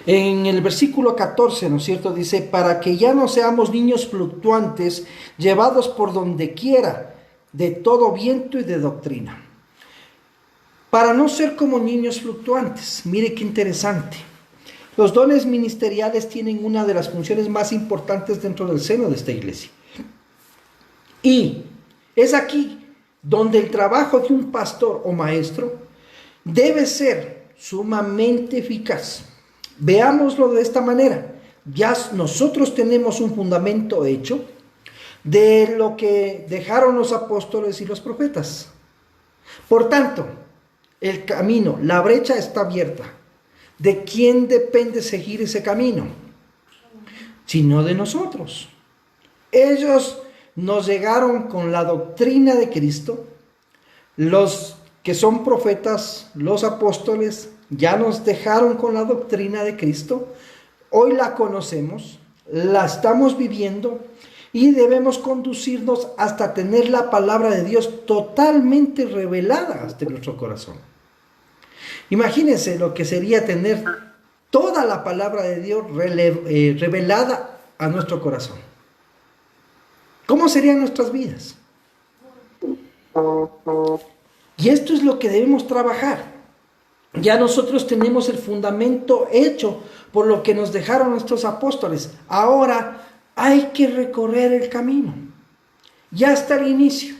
En el versículo 14, ¿no es cierto?, dice, para que ya no seamos niños fluctuantes, llevados por donde quiera, de todo viento y de doctrina. Para no ser como niños fluctuantes. Mire qué interesante. Los dones ministeriales tienen una de las funciones más importantes dentro del seno de esta iglesia. Y es aquí donde el trabajo de un pastor o maestro debe ser sumamente eficaz. Veámoslo de esta manera. Ya nosotros tenemos un fundamento hecho de lo que dejaron los apóstoles y los profetas. Por tanto, el camino, la brecha está abierta. ¿De quién depende seguir ese camino? Sino de nosotros. Ellos nos llegaron con la doctrina de Cristo. Los que son profetas, los apóstoles, ya nos dejaron con la doctrina de Cristo. Hoy la conocemos, la estamos viviendo y debemos conducirnos hasta tener la palabra de Dios totalmente revelada hasta nuestro corazón. Imagínense lo que sería tener toda la palabra de Dios revelada a nuestro corazón. ¿Cómo serían nuestras vidas? Y esto es lo que debemos trabajar. Ya nosotros tenemos el fundamento hecho por lo que nos dejaron nuestros apóstoles. Ahora hay que recorrer el camino. Ya está el inicio,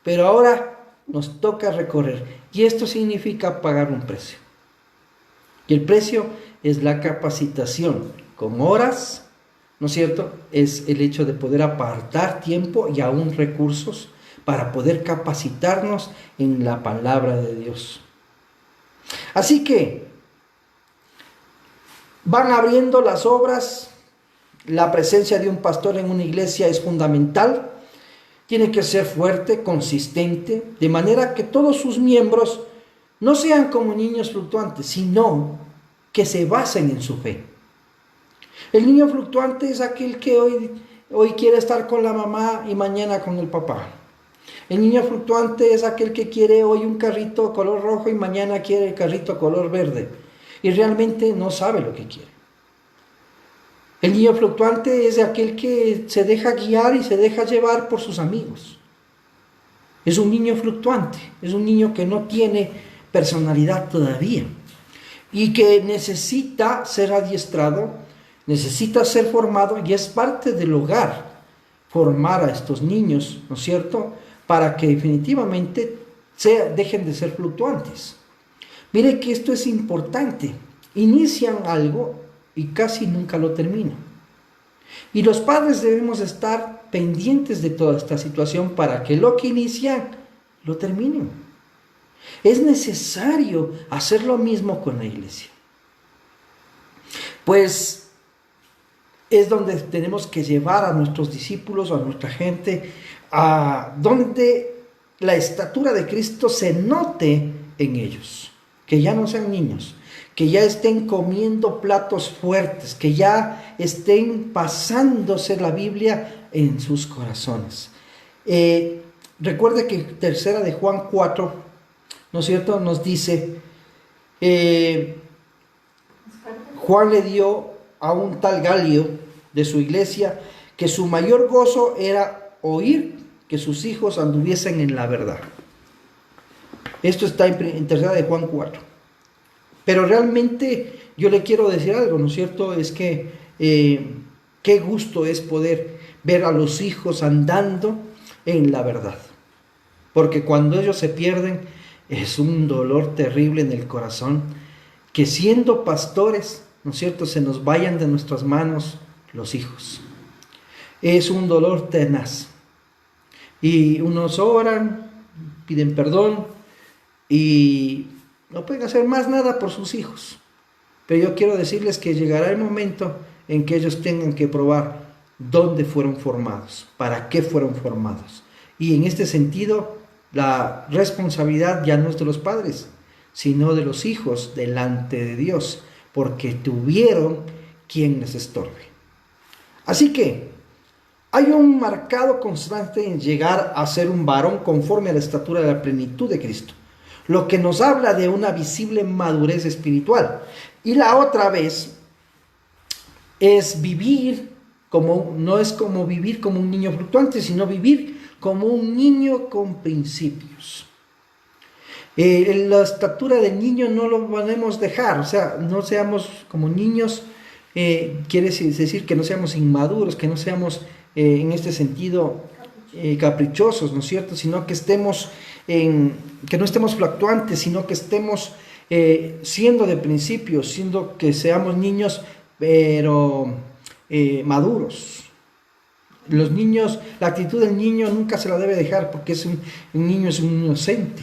pero ahora nos toca recorrer. Y esto significa pagar un precio. Y el precio es la capacitación con horas, ¿no es cierto? Es el hecho de poder apartar tiempo y aún recursos para poder capacitarnos en la palabra de Dios. Así que van abriendo las obras. La presencia de un pastor en una iglesia es fundamental. Tiene que ser fuerte, consistente, de manera que todos sus miembros no sean como niños fluctuantes, sino que se basen en su fe. El niño fluctuante es aquel que hoy quiere estar con la mamá y mañana con el papá. El niño fluctuante es aquel que quiere hoy un carrito color rojo y mañana quiere el carrito color verde. Y realmente no sabe lo que quiere. El niño fluctuante es de aquel que se deja guiar y se deja llevar por sus amigos. Es un niño fluctuante, es un niño que no tiene personalidad todavía y que necesita ser adiestrado, necesita ser formado, y es parte del hogar formar a estos niños, ¿no es cierto?, para que definitivamente dejen de ser fluctuantes. Mire que esto es importante. Inician algo y casi nunca lo terminan. Y los padres debemos estar pendientes de toda esta situación para que lo que inician lo terminen. Es necesario hacer lo mismo con la iglesia. Pues es donde tenemos que llevar a nuestros discípulos, a nuestra gente, a donde la estatura de Cristo se note en ellos. Que ya no sean niños, que ya estén comiendo platos fuertes, que ya estén pasándose la Biblia en sus corazones. Recuerde que tercera de Juan 4, ¿no es cierto?, nos dice, Juan le dio a un tal Galio de su iglesia que su mayor gozo era oír que sus hijos anduviesen en la verdad. Esto está en tercera de Juan 4. Pero realmente yo le quiero decir algo, ¿no es cierto? Es que qué gusto es poder ver a los hijos andando en la verdad. Porque cuando ellos se pierden es un dolor terrible en el corazón, que siendo pastores, ¿no es cierto?, se nos vayan de nuestras manos los hijos. Es un dolor tenaz. Y unos oran, piden perdón y no pueden hacer más nada por sus hijos. Pero yo quiero decirles que llegará el momento en que ellos tengan que probar dónde fueron formados, para qué fueron formados. Y en este sentido, la responsabilidad ya no es de los padres, sino de los hijos delante de Dios, porque tuvieron quien les estorbe. Así que hay un marcado constante en llegar a ser un varón conforme a la estatura de la plenitud de Cristo, lo que nos habla de una visible madurez espiritual. Y la otra vez es vivir como, no es como vivir como un niño fluctuante, sino vivir como un niño con principios. La estatura del niño no lo podemos dejar, o sea, no seamos como niños, quiere decir que no seamos inmaduros, que no seamos en este sentido caprichosos, ¿no es cierto? Sino que que no estemos fluctuantes, sino que estemos siendo de principios, siendo que seamos niños, pero maduros. Los niños, la actitud del niño nunca se la debe dejar, porque un niño es un inocente,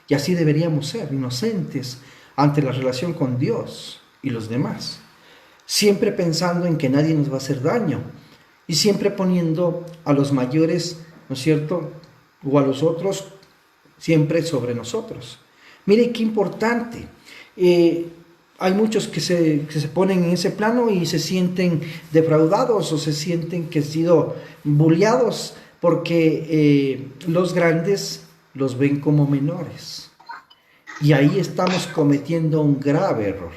y así deberíamos ser, inocentes ante la relación con Dios y los demás, siempre pensando en que nadie nos va a hacer daño, y siempre poniendo a los mayores, ¿no es cierto?, o a los otros, siempre sobre nosotros. Mire qué importante. Hay muchos que se ponen en ese plano y se sienten defraudados o se sienten que han sido bulleados porque los grandes los ven como menores. Y ahí estamos cometiendo un grave error,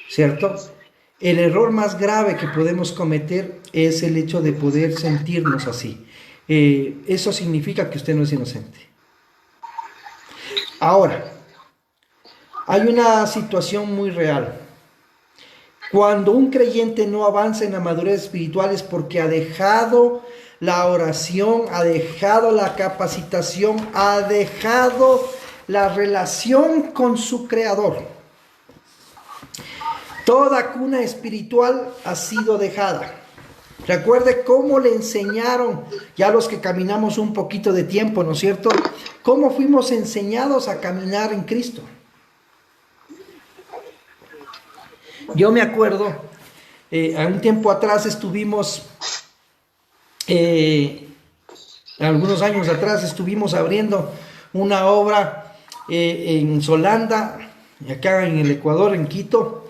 ¿cierto? El error más grave que podemos cometer es el hecho de poder sentirnos así. Eso significa que usted no es inocente. Ahora, hay una situación muy real. Cuando un creyente no avanza en la madurez espiritual es porque ha dejado la oración, ha dejado la capacitación, ha dejado la relación con su Creador. Toda cuna espiritual ha sido dejada. Recuerde cómo le enseñaron, ya los que caminamos un poquito de tiempo, ¿no es cierto? Cómo fuimos enseñados a caminar en Cristo. Yo me acuerdo, a un tiempo atrás estuvimos, algunos años atrás estuvimos abriendo una obra en Solanda, acá en el Ecuador, en Quito,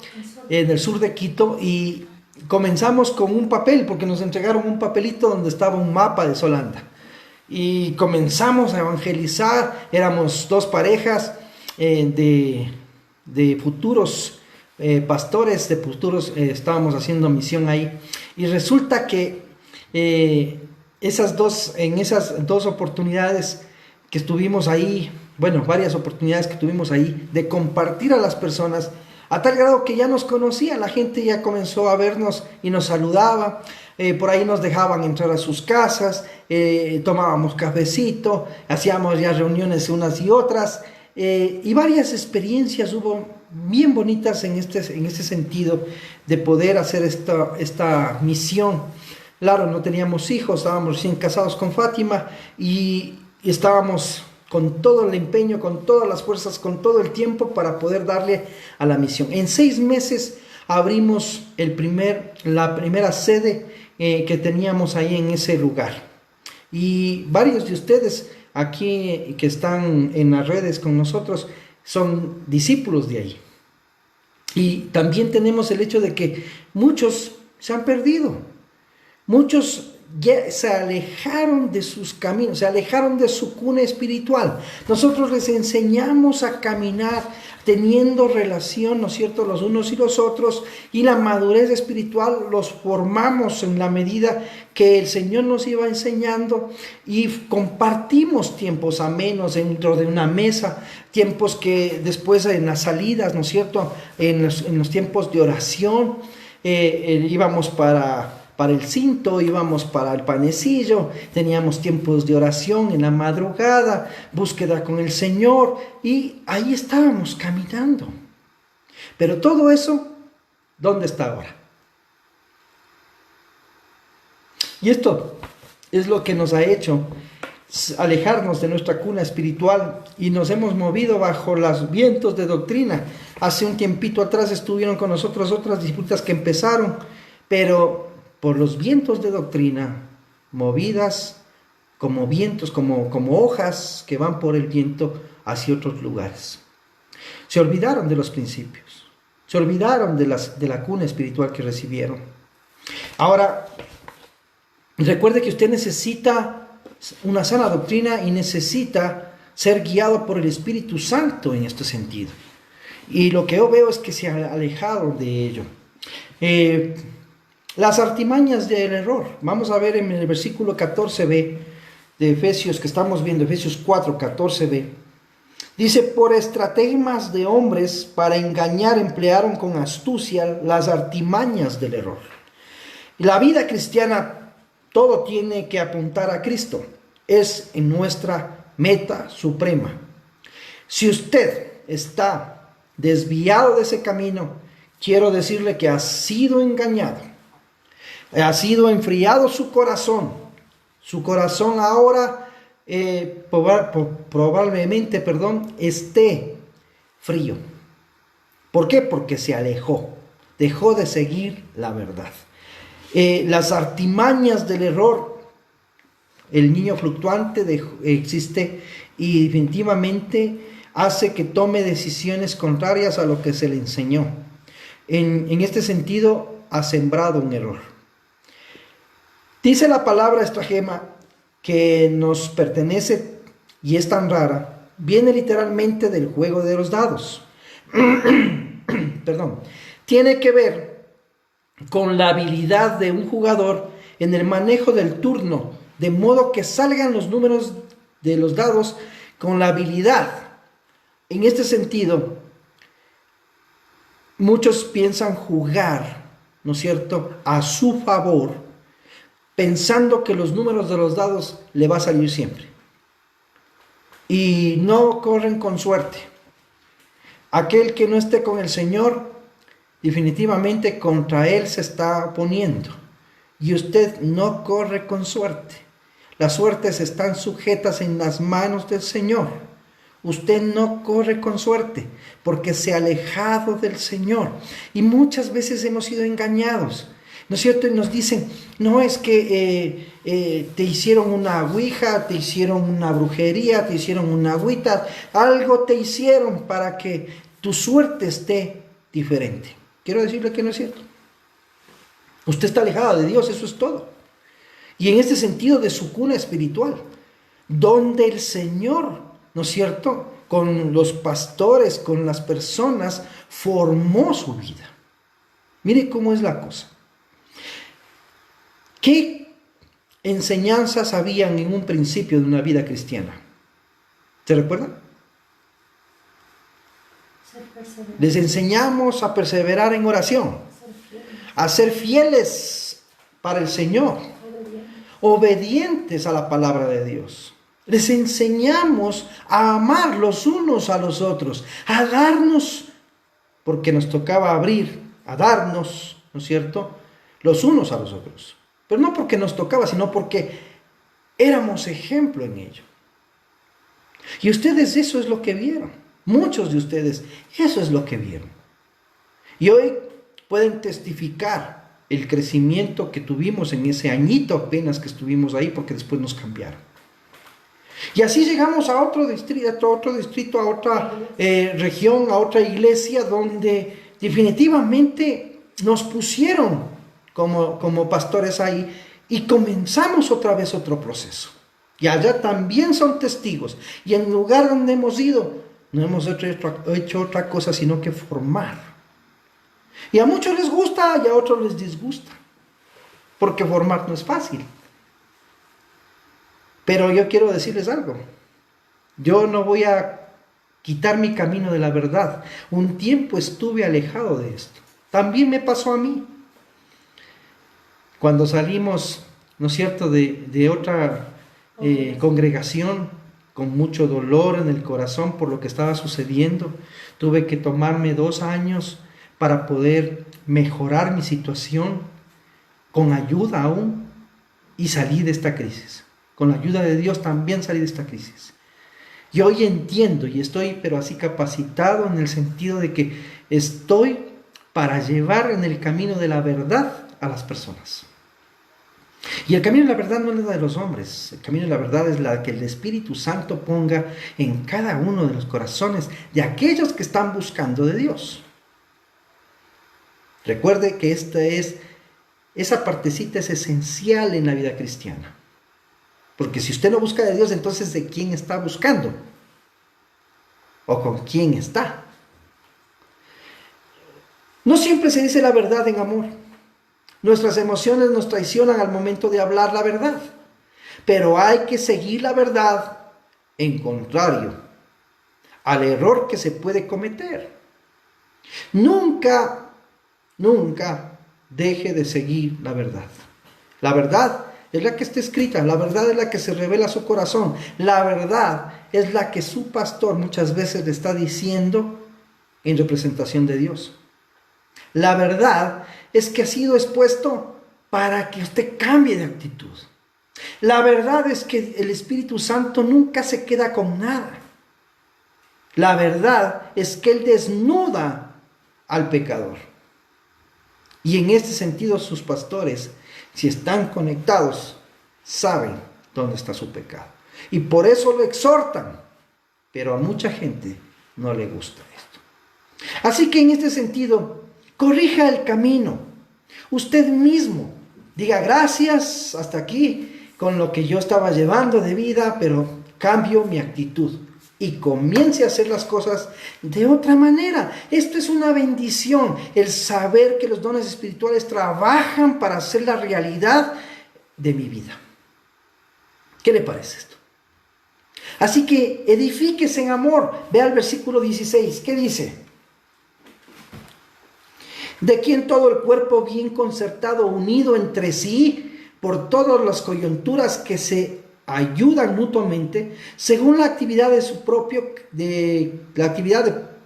en el sur de Quito, y comenzamos con un papel, porque nos entregaron un papelito donde estaba un mapa de Solanda. Y comenzamos a evangelizar, éramos dos parejas de futuros pastores, de futuros, estábamos haciendo misión ahí. Y resulta que en esas dos oportunidades que estuvimos ahí, bueno, varias oportunidades que tuvimos ahí, de compartir a las personas, a tal grado que ya nos conocía, la gente ya comenzó a vernos y nos saludaba, por ahí nos dejaban entrar a sus casas, tomábamos cafecito, hacíamos ya reuniones unas y otras, y varias experiencias hubo bien bonitas en este sentido de poder hacer esta misión. Claro, no teníamos hijos, estábamos recién casados con Fátima y estábamos con todo el empeño, con todas las fuerzas, con todo el tiempo para poder darle a la misión. En 6 meses abrimos la primera sede que teníamos ahí en ese lugar. Y varios de ustedes aquí que están en las redes con nosotros son discípulos de ahí. Y también tenemos el hecho de que muchos se han perdido. Muchos ya se alejaron de sus caminos, se alejaron de su cuna espiritual. Nosotros les enseñamos a caminar teniendo relación, ¿no es cierto?, los unos y los otros, y la madurez espiritual los formamos en la medida que el Señor nos iba enseñando, y compartimos tiempos amenos dentro de una mesa, tiempos que después en las salidas, ¿no es cierto?, en los tiempos de oración, íbamos para el cinto, íbamos para el panecillo, teníamos tiempos de oración en la madrugada, búsqueda con el Señor, y ahí estábamos caminando. Pero todo eso, ¿dónde está ahora? Y esto es lo que nos ha hecho alejarnos de nuestra cuna espiritual y nos hemos movido bajo los vientos de doctrina, Hace un tiempito atrás estuvieron con nosotros otras disputas que empezaron, pero por los vientos de doctrina, movidas como vientos, como hojas que van por el viento hacia otros lugares. Se olvidaron de los principios, se olvidaron de la cuna espiritual que recibieron. Ahora, recuerde que usted necesita una sana doctrina y necesita ser guiado por el Espíritu Santo en este sentido. Y lo que yo veo es que se ha alejado de ello. Las artimañas del error. Vamos a ver en el versículo 14b de Efesios, que estamos viendo, Efesios 4, 14b. Dice, por estratagemas de hombres para engañar emplearon con astucia las artimañas del error. La vida cristiana, todo tiene que apuntar a Cristo. Es en nuestra meta suprema. Si usted está desviado de ese camino, quiero decirle que ha sido engañado. Ha sido enfriado su corazón. Su corazón ahora probablemente esté frío. ¿Por qué? Porque se alejó. Dejó de seguir la verdad. Las artimañas del error, el niño fluctuante existe y definitivamente hace que tome decisiones contrarias a lo que se le enseñó. En este sentido, ha sembrado un error. Dice la palabra estratagema que nos pertenece y es tan rara, viene literalmente del juego de los dados. Perdón. Tiene que ver con la habilidad de un jugador en el manejo del turno, de modo que salgan los números de los dados con la habilidad. En este sentido, muchos piensan jugar, ¿no es cierto?, a su favor, pensando que los números de los dados le va a salir siempre. Y no corren con suerte. Aquel que no esté con el Señor, definitivamente contra Él se está poniendo. Y usted no corre con suerte. Las suertes están sujetas en las manos del Señor. Usted no corre con suerte porque se ha alejado del Señor. Y muchas veces hemos sido engañados, ¿no es cierto? Y nos dicen, no, es que te hicieron una ouija, te hicieron una brujería, te hicieron una agüita, algo te hicieron para que tu suerte esté diferente. Quiero decirle que no es cierto. Usted está alejado de Dios, eso es todo. Y en este sentido de su cuna espiritual, donde el Señor, ¿no es cierto?, con los pastores, con las personas, formó su vida. Mire cómo es la cosa. ¿Qué enseñanzas habían en un principio de una vida cristiana? ¿Se recuerdan? Les enseñamos a perseverar en oración, a ser fieles para el Señor, obedientes a la palabra de Dios. Les enseñamos a amar los unos a los otros, a darnos, porque nos tocaba a darnos, ¿no es cierto?, los unos a los otros. Pero no porque nos tocaba, sino porque éramos ejemplo en ello. Y ustedes eso es lo que vieron. Muchos de ustedes eso es lo que vieron. Y hoy pueden testificar el crecimiento que tuvimos en ese añito apenas que estuvimos ahí, porque después nos cambiaron. Y así llegamos a otro distrito, a otra región, a otra iglesia, donde definitivamente nos pusieron como pastores ahí, y comenzamos otra vez otro proceso. Y allá también son testigos. Y en el lugar donde hemos ido, no hemos hecho otra cosa sino que formar. Y a muchos les gusta y a otros les disgusta, porque formar no es fácil. Pero yo quiero decirles algo. Yo no voy a quitar mi camino de la verdad. Un tiempo estuve alejado de esto. También me pasó a mí. Cuando salimos, ¿no es cierto?, de otra congregación, con mucho dolor en el corazón por lo que estaba sucediendo, tuve que tomarme 2 años para poder mejorar mi situación, con ayuda aún, y salí de esta crisis. Con la ayuda de Dios también salí de esta crisis. Y hoy entiendo y estoy, pero así capacitado en el sentido de que estoy para llevar en el camino de la verdad a las personas. Y el camino de la verdad no es la de los hombres, el camino de la verdad es la que el Espíritu Santo ponga en cada uno de los corazones de aquellos que están buscando de Dios. Recuerde que esa partecita es esencial en la vida cristiana. Porque si usted no busca de Dios, entonces ¿de quién está buscando? ¿O con quién está? No siempre se dice la verdad en amor. Nuestras emociones nos traicionan al momento de hablar la verdad. Pero hay que seguir la verdad en contrario al error que se puede cometer. Nunca deje de seguir la verdad. La verdad es la que está escrita, la verdad es la que se revela a su corazón, la verdad es la que su pastor muchas veces le está diciendo en representación de Dios. La verdad es que ha sido expuesto para que usted cambie de actitud. La verdad es que el Espíritu Santo nunca se queda con nada. La verdad es que Él desnuda al pecador. Y en este sentido sus pastores, si están conectados, saben dónde está su pecado. Y por eso lo exhortan. Pero a mucha gente no le gusta esto. Así que en este sentido, corrija el camino. Usted mismo diga gracias hasta aquí con lo que yo estaba llevando de vida, pero cambio mi actitud. Y comience a hacer las cosas de otra manera. Esto es una bendición, el saber que los dones espirituales trabajan para hacer la realidad de mi vida. ¿Qué le parece esto? Así que edifíquese en amor. Vea el versículo 16. ¿Qué dice? De quien todo el cuerpo bien concertado, unido entre sí, por todas las coyunturas que se ayudan mutuamente, según la actividad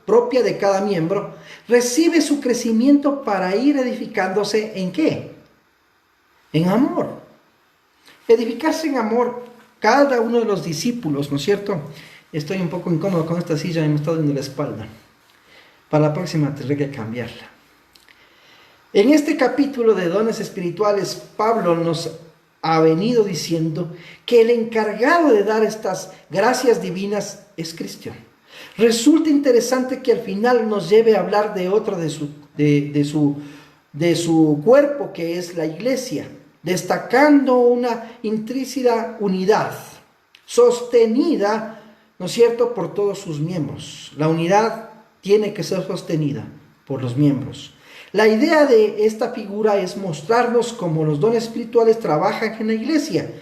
propia de cada miembro, recibe su crecimiento para ir edificándose ¿en qué? En amor. Edificarse en amor, cada uno de los discípulos, ¿no es cierto? Estoy un poco incómodo con esta silla y me está dando la espalda. Para la próxima tendré que cambiarla. En este capítulo de dones espirituales, Pablo nos ha venido diciendo que el encargado de dar estas gracias divinas es Cristo. Resulta interesante que al final nos lleve a hablar de otro de su cuerpo, que es la iglesia, destacando una intrínseca unidad, sostenida, ¿no es cierto?, por todos sus miembros. La unidad tiene que ser sostenida por los miembros. La idea de esta figura es mostrarnos cómo los dones espirituales trabajan en la iglesia,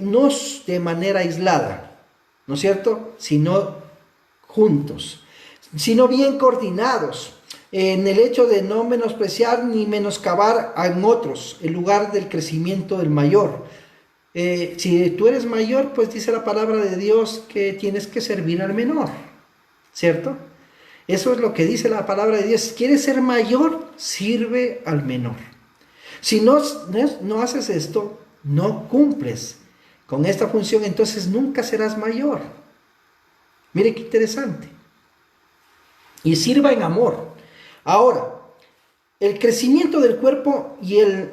no de manera aislada, ¿no es cierto?, sino juntos, sino bien coordinados, en el hecho de no menospreciar ni menoscabar en otros, en lugar del crecimiento del mayor. Si tú eres mayor, pues dice la palabra de Dios que tienes que servir al menor, ¿cierto? Eso es lo que dice la palabra de Dios. Si quieres ser mayor, sirve al menor. Si no haces esto, no cumples con esta función, entonces nunca serás mayor. Mire qué interesante. Y sirva en amor. Ahora, el crecimiento del cuerpo y el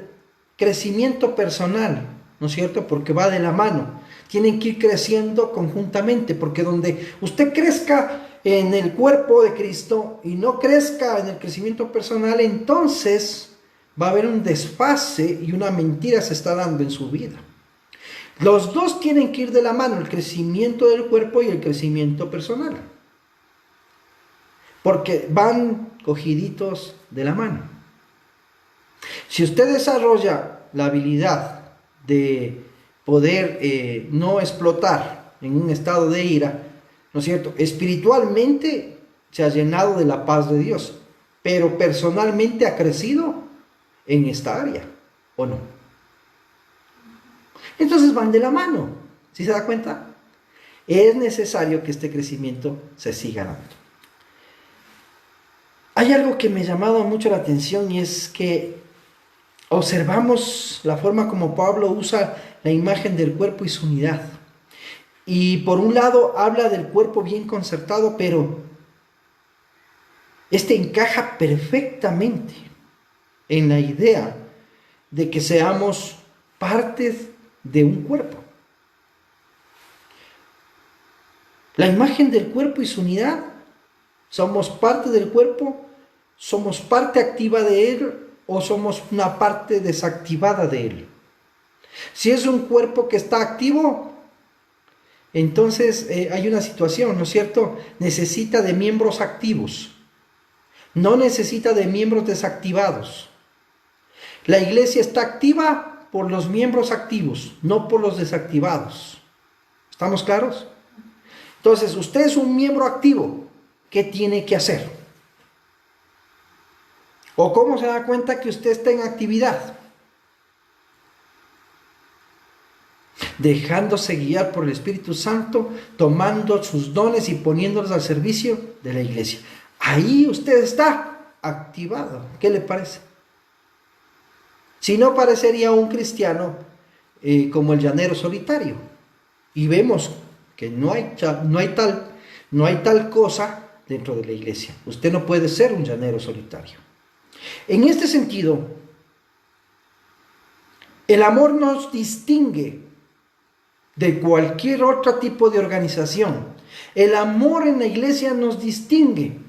crecimiento personal, ¿no es cierto? Porque va de la mano. Tienen que ir creciendo conjuntamente, porque donde usted crezca en el cuerpo de Cristo y no crezca en el crecimiento personal, entonces va a haber un desfase y una mentira se está dando en su vida. Los dos tienen que ir de la mano, el crecimiento del cuerpo y el crecimiento personal, porque van cogiditos de la mano. Si usted desarrolla la habilidad de poder no explotar en un estado de ira, ¿no es cierto?, espiritualmente se ha llenado de la paz de Dios, pero personalmente ha crecido en esta área, ¿o no? Entonces van de la mano, ¿sí se da cuenta? Es necesario que este crecimiento se siga dando. Hay algo que me ha llamado mucho la atención y es que observamos la forma como Pablo usa la imagen del cuerpo y su unidad. Y por un lado habla del cuerpo bien concertado, pero este encaja perfectamente en la idea de que seamos partes de un cuerpo. La imagen del cuerpo y su unidad, somos parte del cuerpo, somos parte activa de él o somos una parte desactivada de él. Si es un cuerpo que está activo, entonces hay una situación, ¿no es cierto? Necesita de miembros activos, no necesita de miembros desactivados. La iglesia está activa por los miembros activos, no por los desactivados. ¿Estamos claros? Entonces, usted es un miembro activo. ¿Qué tiene que hacer? ¿O cómo se da cuenta que usted está en actividad? Dejándose guiar por el Espíritu Santo, tomando sus dones y poniéndolos al servicio de la iglesia. Ahí usted está activado. ¿Qué le parece? Si no, parecería un cristiano como el llanero solitario. Y vemos que no hay tal cosa dentro de la iglesia. Usted no puede ser un llanero solitario. En este sentido, el amor nos distingue de cualquier otro tipo de organización. El amor en la iglesia nos distingue.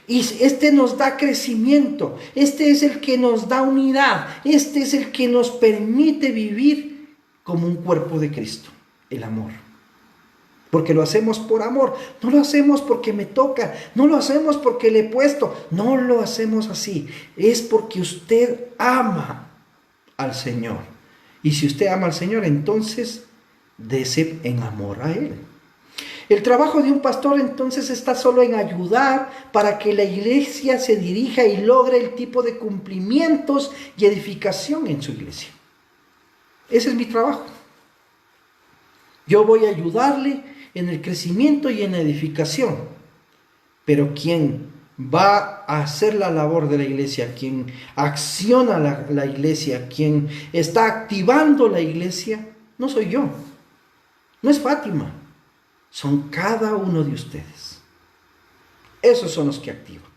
Y este nos da crecimiento. Este es el que nos da unidad. Este es el que nos permite vivir como un cuerpo de Cristo. El amor. Porque lo hacemos por amor. No lo hacemos porque me toca. No lo hacemos porque le he puesto. No lo hacemos así. Es porque usted ama al Señor. Y si usted ama al Señor, entonces dese en amor a Él. El trabajo de un pastor entonces está solo en ayudar para que la iglesia se dirija y logre el tipo de cumplimientos y edificación en su iglesia. Ese es mi trabajo. Yo voy a ayudarle en el crecimiento y en la edificación. Pero quien va a hacer la labor de la iglesia, quien acciona la iglesia, quien está activando la iglesia, no soy yo. No es Fátima. Son cada uno de ustedes. Esos son los que activan.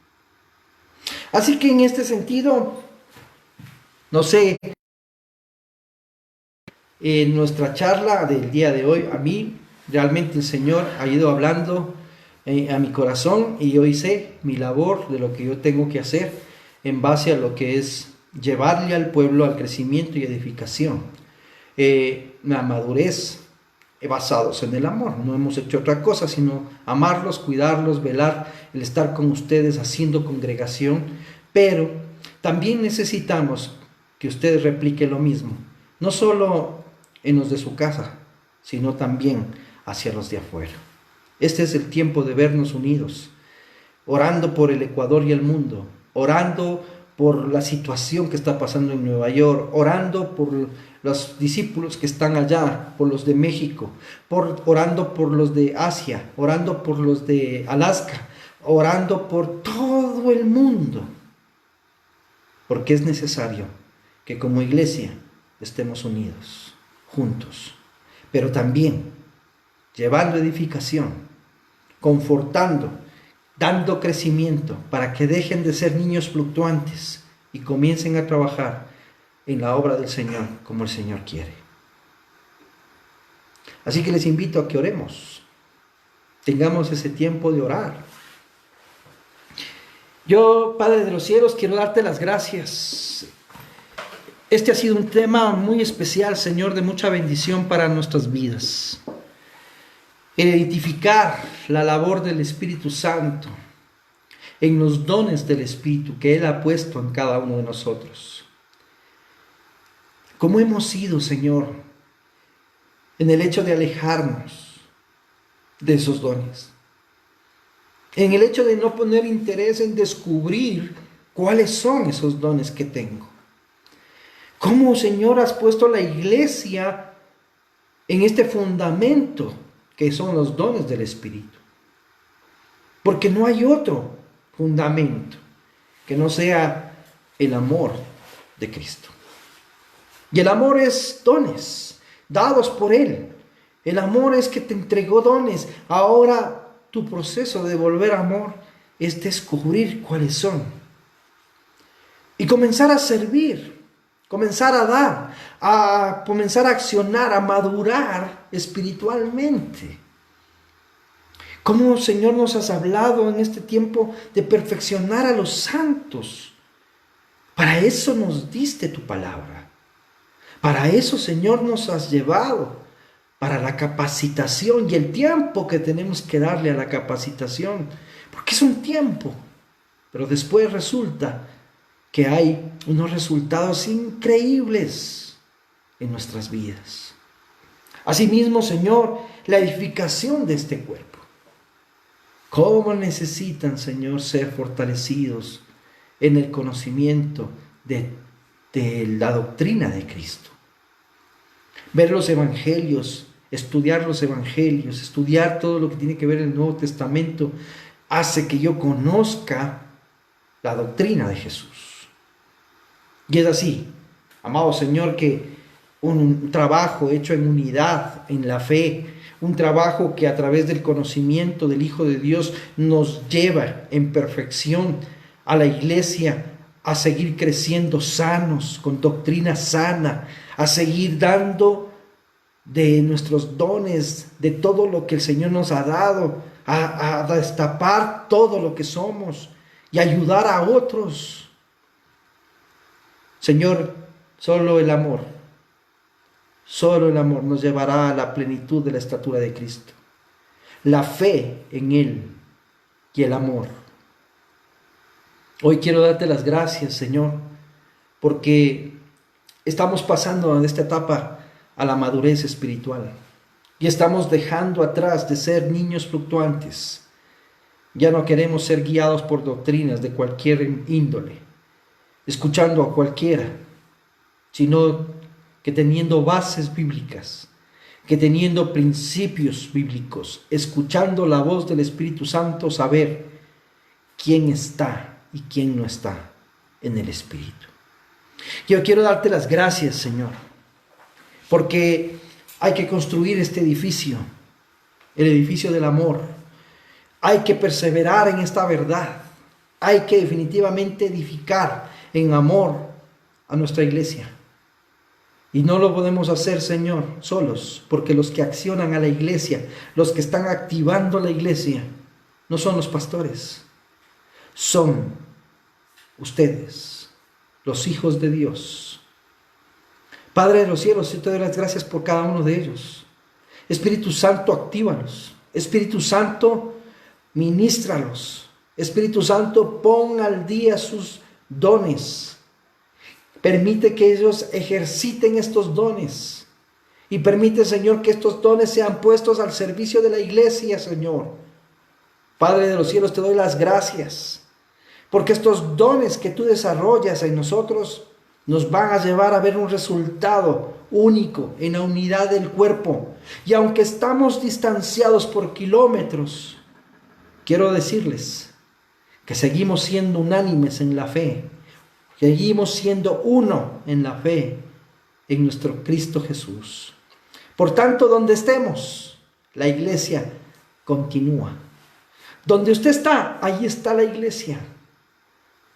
Así que en este sentido, no sé, en nuestra charla del día de hoy, a mí realmente el Señor ha ido hablando a mi corazón y yo hice mi labor de lo que yo tengo que hacer en base a lo que es llevarle al pueblo al crecimiento y edificación. La madurez basados en el amor. No hemos hecho otra cosa sino amarlos, cuidarlos, velar, el estar con ustedes haciendo congregación, pero también necesitamos que ustedes repliquen lo mismo, no solo en los de su casa, sino también hacia los de afuera. Este es el tiempo de vernos unidos, orando por el Ecuador y el mundo, orando por la situación que está pasando en Nueva York, orando por los discípulos que están allá, por los de México, orando por los de Asia, orando por los de Alaska, orando por todo el mundo, porque es necesario que como iglesia estemos unidos, juntos, pero también llevando edificación, confortando, dando crecimiento para que dejen de ser niños fluctuantes y comiencen a trabajar en la obra del Señor como el Señor quiere. Así que les invito a que oremos, tengamos ese tiempo de orar. Yo, Padre de los cielos, quiero darte las gracias. Este ha sido un tema muy especial, Señor, de mucha bendición para nuestras vidas. Identificar la labor del Espíritu Santo en los dones del Espíritu que Él ha puesto en cada uno de nosotros. ¿Cómo hemos sido, Señor, en el hecho de alejarnos de esos dones? En el hecho de no poner interés en descubrir cuáles son esos dones que tengo. ¿Cómo, Señor, has puesto la iglesia en este fundamento que son los dones del Espíritu? Porque no hay otro fundamento que no sea el amor de Cristo. Y el amor es dones dados por Él, El amor es que te entregó dones. Ahora tu proceso de volver amor es descubrir cuáles son. Y comenzar a servir, comenzar a dar, a comenzar a accionar, a madurar espiritualmente. ¿Cómo, Señor, nos has hablado en este tiempo de perfeccionar a los santos? Para eso nos diste tu palabra. Para eso, Señor, nos has llevado. Para la capacitación y el tiempo que tenemos que darle a la capacitación. Porque es un tiempo. Pero después resulta que hay unos resultados increíbles en nuestras vidas. Asimismo, Señor, la edificación de este cuerpo. ¿Cómo necesitan, Señor, ser fortalecidos en el conocimiento de la doctrina de Cristo? Ver los evangelios, estudiar los evangelios, estudiar todo lo que tiene que ver el Nuevo Testamento, hace que yo conozca la doctrina de Jesús. Y es así, amado Señor, que un trabajo hecho en unidad, en la fe, un trabajo que a través del conocimiento del Hijo de Dios nos lleva en perfección a la iglesia a seguir creciendo sanos, con doctrina sana, a seguir dando de nuestros dones, de todo lo que el Señor nos ha dado, a destapar todo lo que somos y ayudar a otros. Señor, solo el amor nos llevará a la plenitud de la estatura de Cristo. La fe en Él y el amor. Hoy quiero darte las gracias, Señor, porque estamos pasando en esta etapa a la madurez espiritual y estamos dejando atrás de ser niños fluctuantes. Ya no queremos ser guiados por doctrinas de cualquier índole, escuchando a cualquiera, sino que teniendo bases bíblicas, que teniendo principios bíblicos, escuchando la voz del Espíritu Santo, saber quién está y quién no está en el Espíritu. Yo quiero darte las gracias, Señor, porque hay que construir este edificio, el edificio del amor. Hay que perseverar en esta verdad. Hay que definitivamente edificar en amor a nuestra iglesia. Y no lo podemos hacer, Señor, solos, porque los que accionan a la iglesia, los que están activando la iglesia, no son los pastores, son ustedes, los hijos de Dios. Padre de los cielos, yo te doy las gracias por cada uno de ellos. Espíritu Santo, actívalos. Espíritu Santo, ministralos. Espíritu Santo, pon al día sus dones. Permite que ellos ejerciten estos dones. Y permite, Señor, que estos dones sean puestos al servicio de la iglesia, Señor. Padre de los cielos, te doy las gracias. Porque estos dones que tú desarrollas en nosotros nos van a llevar a ver un resultado único en la unidad del cuerpo. Y aunque estamos distanciados por kilómetros, quiero decirles que seguimos siendo unánimes en la fe. Seguimos siendo uno en la fe en nuestro Cristo Jesús. Por tanto, donde estemos, la iglesia continúa. Donde usted está, ahí está la iglesia.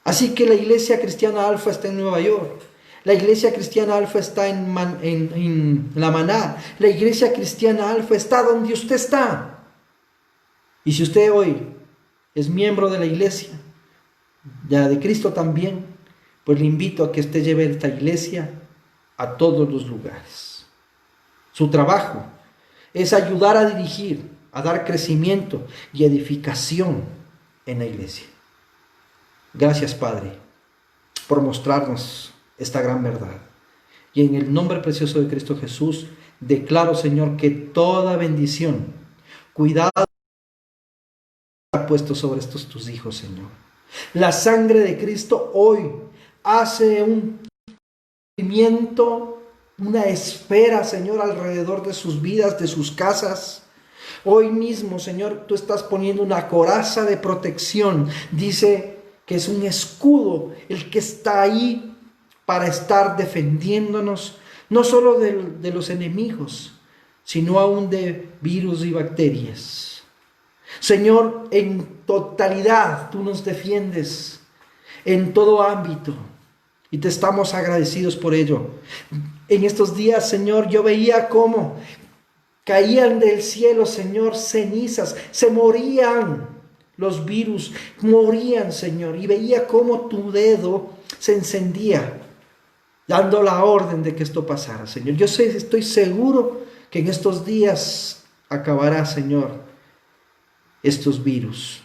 Así que la iglesia cristiana Alfa está en Nueva York. La iglesia cristiana Alfa está en La Maná. La iglesia cristiana Alfa está donde usted está. Y si usted hoy es miembro de la iglesia, ya de Cristo también, pues le invito a que usted lleve esta iglesia a todos los lugares. Su trabajo es ayudar a dirigir, a dar crecimiento y edificación en la iglesia. Gracias, Padre, por mostrarnos esta gran verdad. Y en el nombre precioso de Cristo Jesús, declaro, Señor, que toda bendición, cuidado ha puesto sobre estos tus hijos, Señor. La sangre de Cristo hoy hace un movimiento, una esfera, Señor, alrededor de sus vidas, de sus casas. Hoy mismo, Señor, tú estás poniendo una coraza de protección. Dice que es un escudo el que está ahí para estar defendiéndonos, no solo de los enemigos, sino aún de virus y bacterias. Señor, en totalidad tú nos defiendes en todo ámbito y te estamos agradecidos por ello. En estos días, Señor, yo veía cómo caían del cielo, Señor, cenizas, se morían los virus, morían, Señor, y veía cómo tu dedo se encendía, dando la orden de que esto pasara, Señor. Yo estoy seguro que en estos días acabará, Señor, estos virus.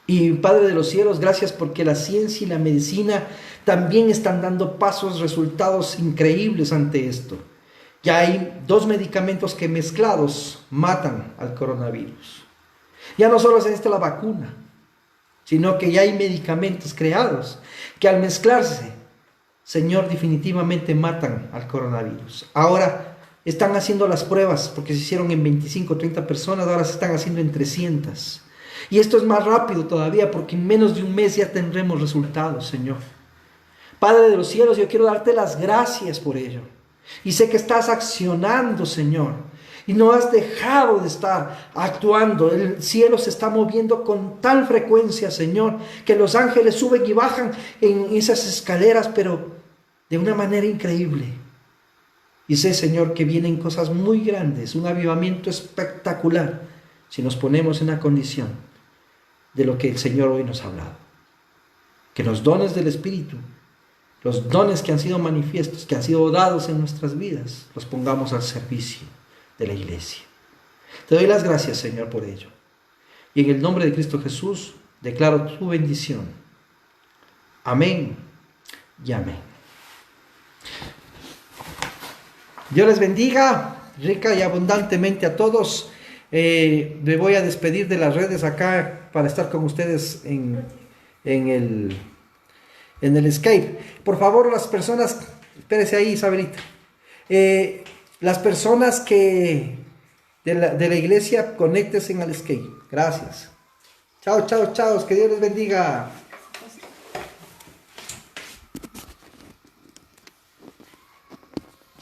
Y Padre de los cielos, gracias porque la ciencia y la medicina también están dando pasos, resultados increíbles ante esto. Ya hay 2 medicamentos que mezclados matan al coronavirus. Ya no solo es la vacuna, sino que ya hay medicamentos creados que al mezclarse, Señor, definitivamente matan al coronavirus. Ahora están haciendo las pruebas, porque se hicieron en 25 o 30 personas, ahora se están haciendo en 300. Y esto es más rápido todavía, porque en menos de un mes ya tendremos resultados, Señor. Padre de los cielos, yo quiero darte las gracias por ello. Y sé que estás accionando, Señor, y no has dejado de estar actuando. El cielo se está moviendo con tal frecuencia, Señor, que los ángeles suben y bajan en esas escaleras, pero de una manera increíble. Y sé, Señor, que vienen cosas muy grandes, un avivamiento espectacular, si nos ponemos en la condición de lo que el Señor hoy nos ha hablado. Que los dones del Espíritu, los dones que han sido manifiestos, que han sido dados en nuestras vidas, los pongamos al servicio de la iglesia. Te doy las gracias, Señor, por ello. Y en el nombre de Cristo Jesús, declaro tu bendición. Amén y amén. Dios les bendiga rica y abundantemente a todos. Me voy a despedir de las redes acá para estar con ustedes en el Skype. Por favor, las personas, espérese ahí, Isabelita. Las personas que de la iglesia, conéctense al Skype. Gracias. Chao, chao, chao. Que Dios les bendiga.